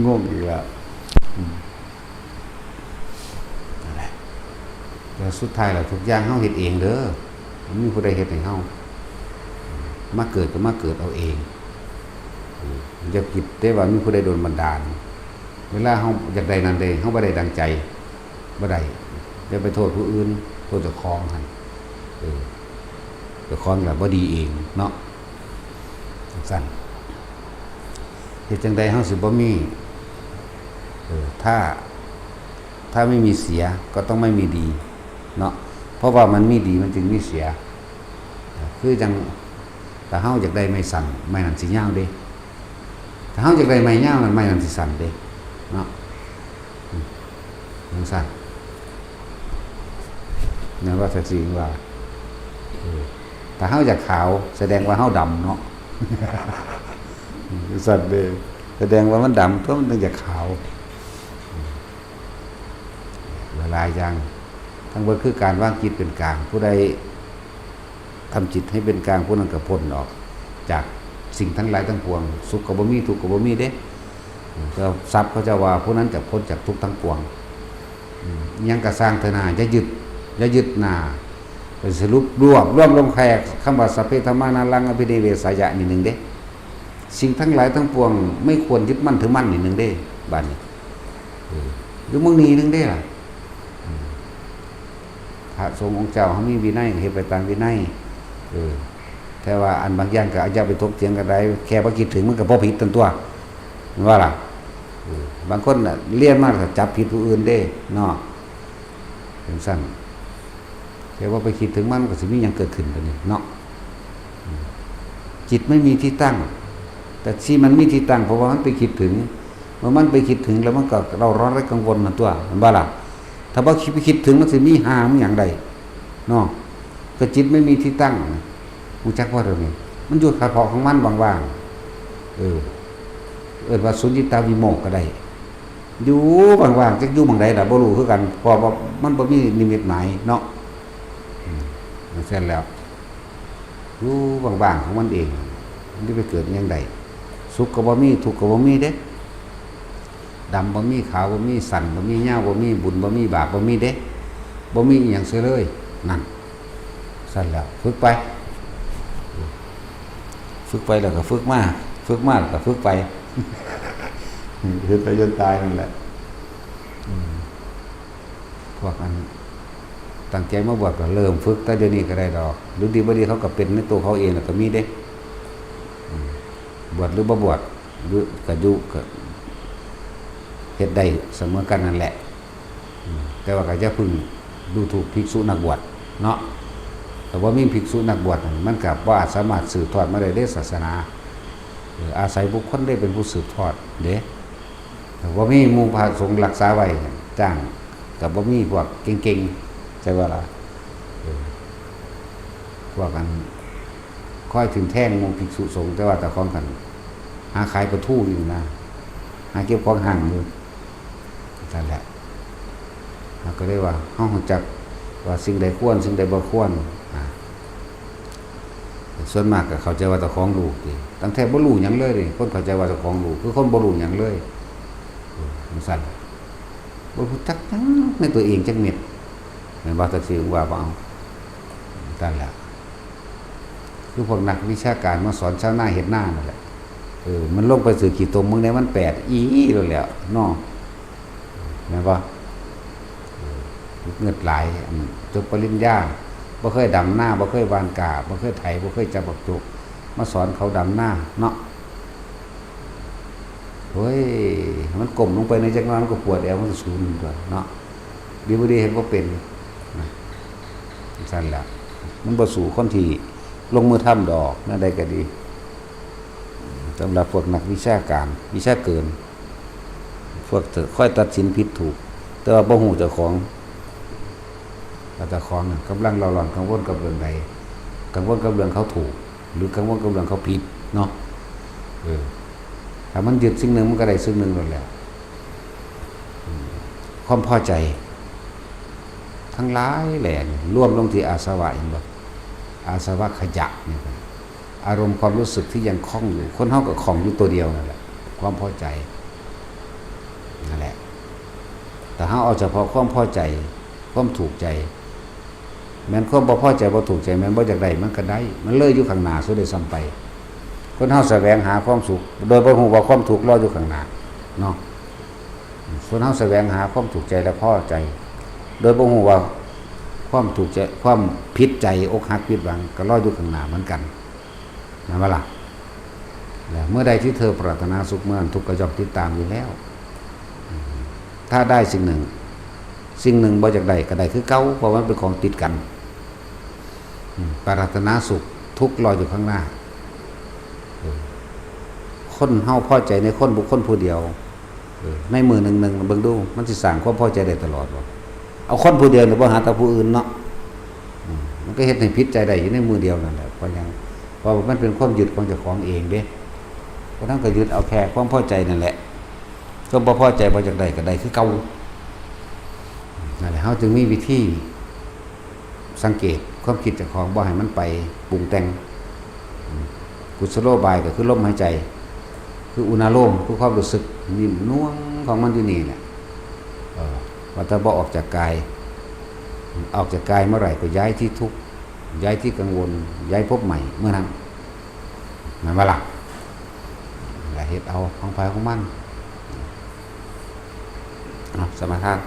งงอีกแล้วนั่นแหละแต่สุดท้ายแล้วทุกอย่างเฮาเฮ็ดเองเด้อมันมีผู้ใดเฮ็ดให้เฮามาเกิดก็มาเกิดเอาเองอย่าคิดได้ว่ามีผู้ใดโดนบันดาลเวลาเฮาอยากได้นั่นได้เฮาบ่ได้ดังใจบ่ได้อย่าไปโทษผู้อื่นโทษเจ้าของหั่นเจ้าของล่ะบ่ดีเองเนาะสั่นเฮ็ดจังได๋เฮาสิบ่มีถ้าไม่มีเสียก็ต้องไม่มีดีเนาะเพราะว่ามันมีดีมันจึงมีเสียคือจังถ้าเฮาอยากได้ไม้สั่นไม้นั่นสิยาวเด้ถ้าเฮาอยากได้ไม้ยาวมันไม้นั่นสิสั่นเด้เนาะจังซั่นนั่นว่าแท้จริงว่าถ้าเฮาอยากขาวแสดงว่าเฮาดำเนาะสั่นเด้แสดงว่ามันดำเพราะมันต้องอยากขาวหลายอย่างทั้งหมดคือการวางจิตเป็นกลางผู้ใดทำจิตให้เป็นกลางผู้นั้นก็พ้นออกจากสิ่งทั้งหลายทั้งปวงสุขก็บ่มีทุกข์ก็บ่มีเด้ก็ทรัพย์เขาจะว่าผู้นั้นจะพ้นจากทุกข์ทั้งปวงยังก็สร้างเถอะนาอย่ายึดหน้าเป็นสรุปรวมลงแขกคำว่าสัพเพธรรมานารังอภิเดเวสายะนี่นึงเด้สิ่งทั้งหลายทั้งปวงไม่ควรยึดมั่นถือมั่นนี่นึงเด้บัดนี้อยู่มึงนี้นึงเด้ล่ะพระสงฆ์องค์เจ้าเขามีวินัยเฮ็ดไปตามวินัยแต่ว่าอันบางอย่างก็อาจจะไปถกเถียงกันได้แค่บ่คิดถึงมันก็บ่ผิดตั้งตัวว่าล่ะบางคนน่ะเรียนมาก็จับผิดผู้อื่นเด้เนาะจังซั่นแค่ว่าไปคิดถึงมันก็สิมีหยังเกิดขึ้นกันนี่เนาะจิตไม่มีที่ตั้ง แต่ที่มันมีที่ตั้งเพราะว่ามันไปคิดถึงเมื่อมันไปคิดถึงแล้วมันก็เราร้อนและกังวลนะตัวมันบ้าล่ะถ้าว่าคิดไปคิดถึงมันจะมีหามันอย่างใดเนาะก็จิตไม่มีที่ตั้งรู้จักว่าเรื่องนี้มันอยู่ขาพอของมันว่างๆว่าสุญญตาวิโมกข์ก็ได้อยู่ว่างๆจักอยู่บางใดล่ะบ่รู้คือกันเพราะว่ามันบ่มีนิมิตหมายเนาะมันเสร็จแล้วอยู่ว่างๆของมันเองมันสิไปเกิดอย่างใดสุขก็บ่มีทุกข์ก็บ่มีเด้ดำบ่มีขาวบ่มีสันบ่มียาวบ่มีบุญบ่มีบาปบ่มีเด้บ่มีอีหยังเสียเลยนั่นสั่นแล้วฝึกไปแล้วก็ฝึกมาแล้วก็ฝึกไปฝึกไปจนตายนั่นแหละพวกอันตั้งใจมาบวชก็เริ่มฝึกแต่เดี๋ยวนี้ก็ได้ดอกหรือดีบ่ดีเขาก็เป็นในตัวเขาเองแล้วก็มีเด้บวชหรือบ่บวชหรือก็อยู่ก็เฮ็ดได้เสมอกันนั่นแหละแต่ว่าก็อย่าพึ่งดูถูกภิกษุนักบวชเนาะแต่ว่ามีภิกษุนักบวชมันก็บ่อาจสามารถสืบทอดมาได้ในศาสนาอาศัยบุคคลได้เป็นผู้สืบทอดเด้แต่ว่ามีหมู่พระสงฆ์รักษาไว้จ้างก็บ่มีพวกเก่งๆใช่ว่าล่ะพวกกันค่อยถึงแท่งหมู่ภิกษุสงฆ์แต่ว่าแต่ของกันหาขายประทู่อยู่นะหาเก็บของห่างอยู่นั่นแหละก็ได้ว่าเฮารู้จักว่าสิ่งใดควรสิ่งใดบ่ควรส่วนมากก็เข้าใจว่าเจ้าของรู้ติตั้งแต่บ่รู้หยังเลยคนเข้าใจว่าเจ้าของรู้คือคนบ่รู้หยังเลยมันสั่นบ่รู้จักหยังในตัวเองจักเม็ดแม่นบ่ตักสิว่าบ่เอานั่นแหละคือพวกนักวิชาการมาสอนชาวนาเฮ็ดนานั่นแหละมันลงไปสู่ขี้ตมมึงได้มันแปดอีแล้วเนาะแม่นบ่เงิดหลายจบปริญญาบ่เคยดำหน้าบ่เคยหว่านกาบ่เคยไถบ่เคยจับบักจุกมาสอนเขาดำหน้าเนาะเฮ้ยมันก้มลงไปในจักรวาลมันก็ปวดแอวมันก็สูญตัวเนาะดีบ่ดีเห็นบ่เป็นสั่นล่ะมันบ่สู่คนที่ลงมือทำดอกนั่นใดก็ดีสำหรับพวกนักวิชาการวิชาเกินพวกค่อยตัดสินผิดถูกแต่ว่าบ่ฮู้เจ้าของเจ้าของกำลังหลอนกังวลกับเรื่องใดกังวลกับเรื่องเขาถูกหรือกังวลกับเรื่องเขาผิดเนาะถ้ามันยึดสิ่งหนึ่งมันก็ได้สิ่งหนึ่งนั่นแหละความพอใจทั้งหลายแหล่ร่วมลงที่อาสวะเห็นบ่อาสวะขยะเนี่ยอารมณ์ความรู้สึกที่ยังคล้องอยู่คนเฮาก็คล้องอยู่ตัวเดียวนั่นแหละความพอใจนั่นแหละแต่เฮาเอาเฉพาะความพอใจความถูกใจแม้นความบ่พอใจบ่ถูกใจแม้นบ่อยากได้มันก็ได้มันเลยอยู่ข้างหน้าซะด้วยซ้ำไปคนเฮาแสวงหาความสุขโดยบ่ฮู้ว่าความทุกข์รออยู่ข้างหน้าเนาะคนเฮาแสวงหาความถูกใจและพอใจโดยบ่ฮู้ว่าความถูกใจความผิดใจอกหักผิดหวังก็รออยู่ข้างหน้าเหมือนกันนะว่าล่ะแล้วเมื่อใดที่เธอปรารถนาสุขเมื่อนั้นทุกข์ก็ย่อมติดตามอยู่แล้วถ้าได้สิ่งหนึ่งบ่อยากได้ก็ได้คือเก่าเพราะมันเป็นของติดกันปรารถนาสุขทุกข์รออยู่ข้างหน้าคนเฮาพอใจในคนบุคคลผู้เดียวในมือหนึ่งเบิ่งดูมันสิสร้างความพอใจได้ตลอดบ่เอาคนผู้เดียวหรือบ่หาแต่ผู้อื่นเนาะมันก็เฮ็ดให้ผิดใจได้อยู่ในมือเดียวนั่นแหละเพราะมันเป็นความยึดของเจ้าของเองเด้เพราะนั้นก็ยึดเอาแค่ความพอใจนั่นแหละก็บ่พอใจบ่อยากได้ก็ได้คือเก่านั่นแหละเฮาจึงมีวิธีสังเกตความคิดเจ้าของบ่ให้มันไปปรุงแต่งกุศโลบายก็คือลมหายใจคืออุณาโลมคือความรู้สึกนิ่มน่วงของมันอยู่นี่แหละว่าถ้าบ่ออกจากกายเมื่อไหร่ก็ย้ายที่ทุกข์ย้ายที่กังวลย้ายพบใหม่เมื่อนั้นนั่นว่าล่ะเฮ็ดเอาของภายของมันสมาทาน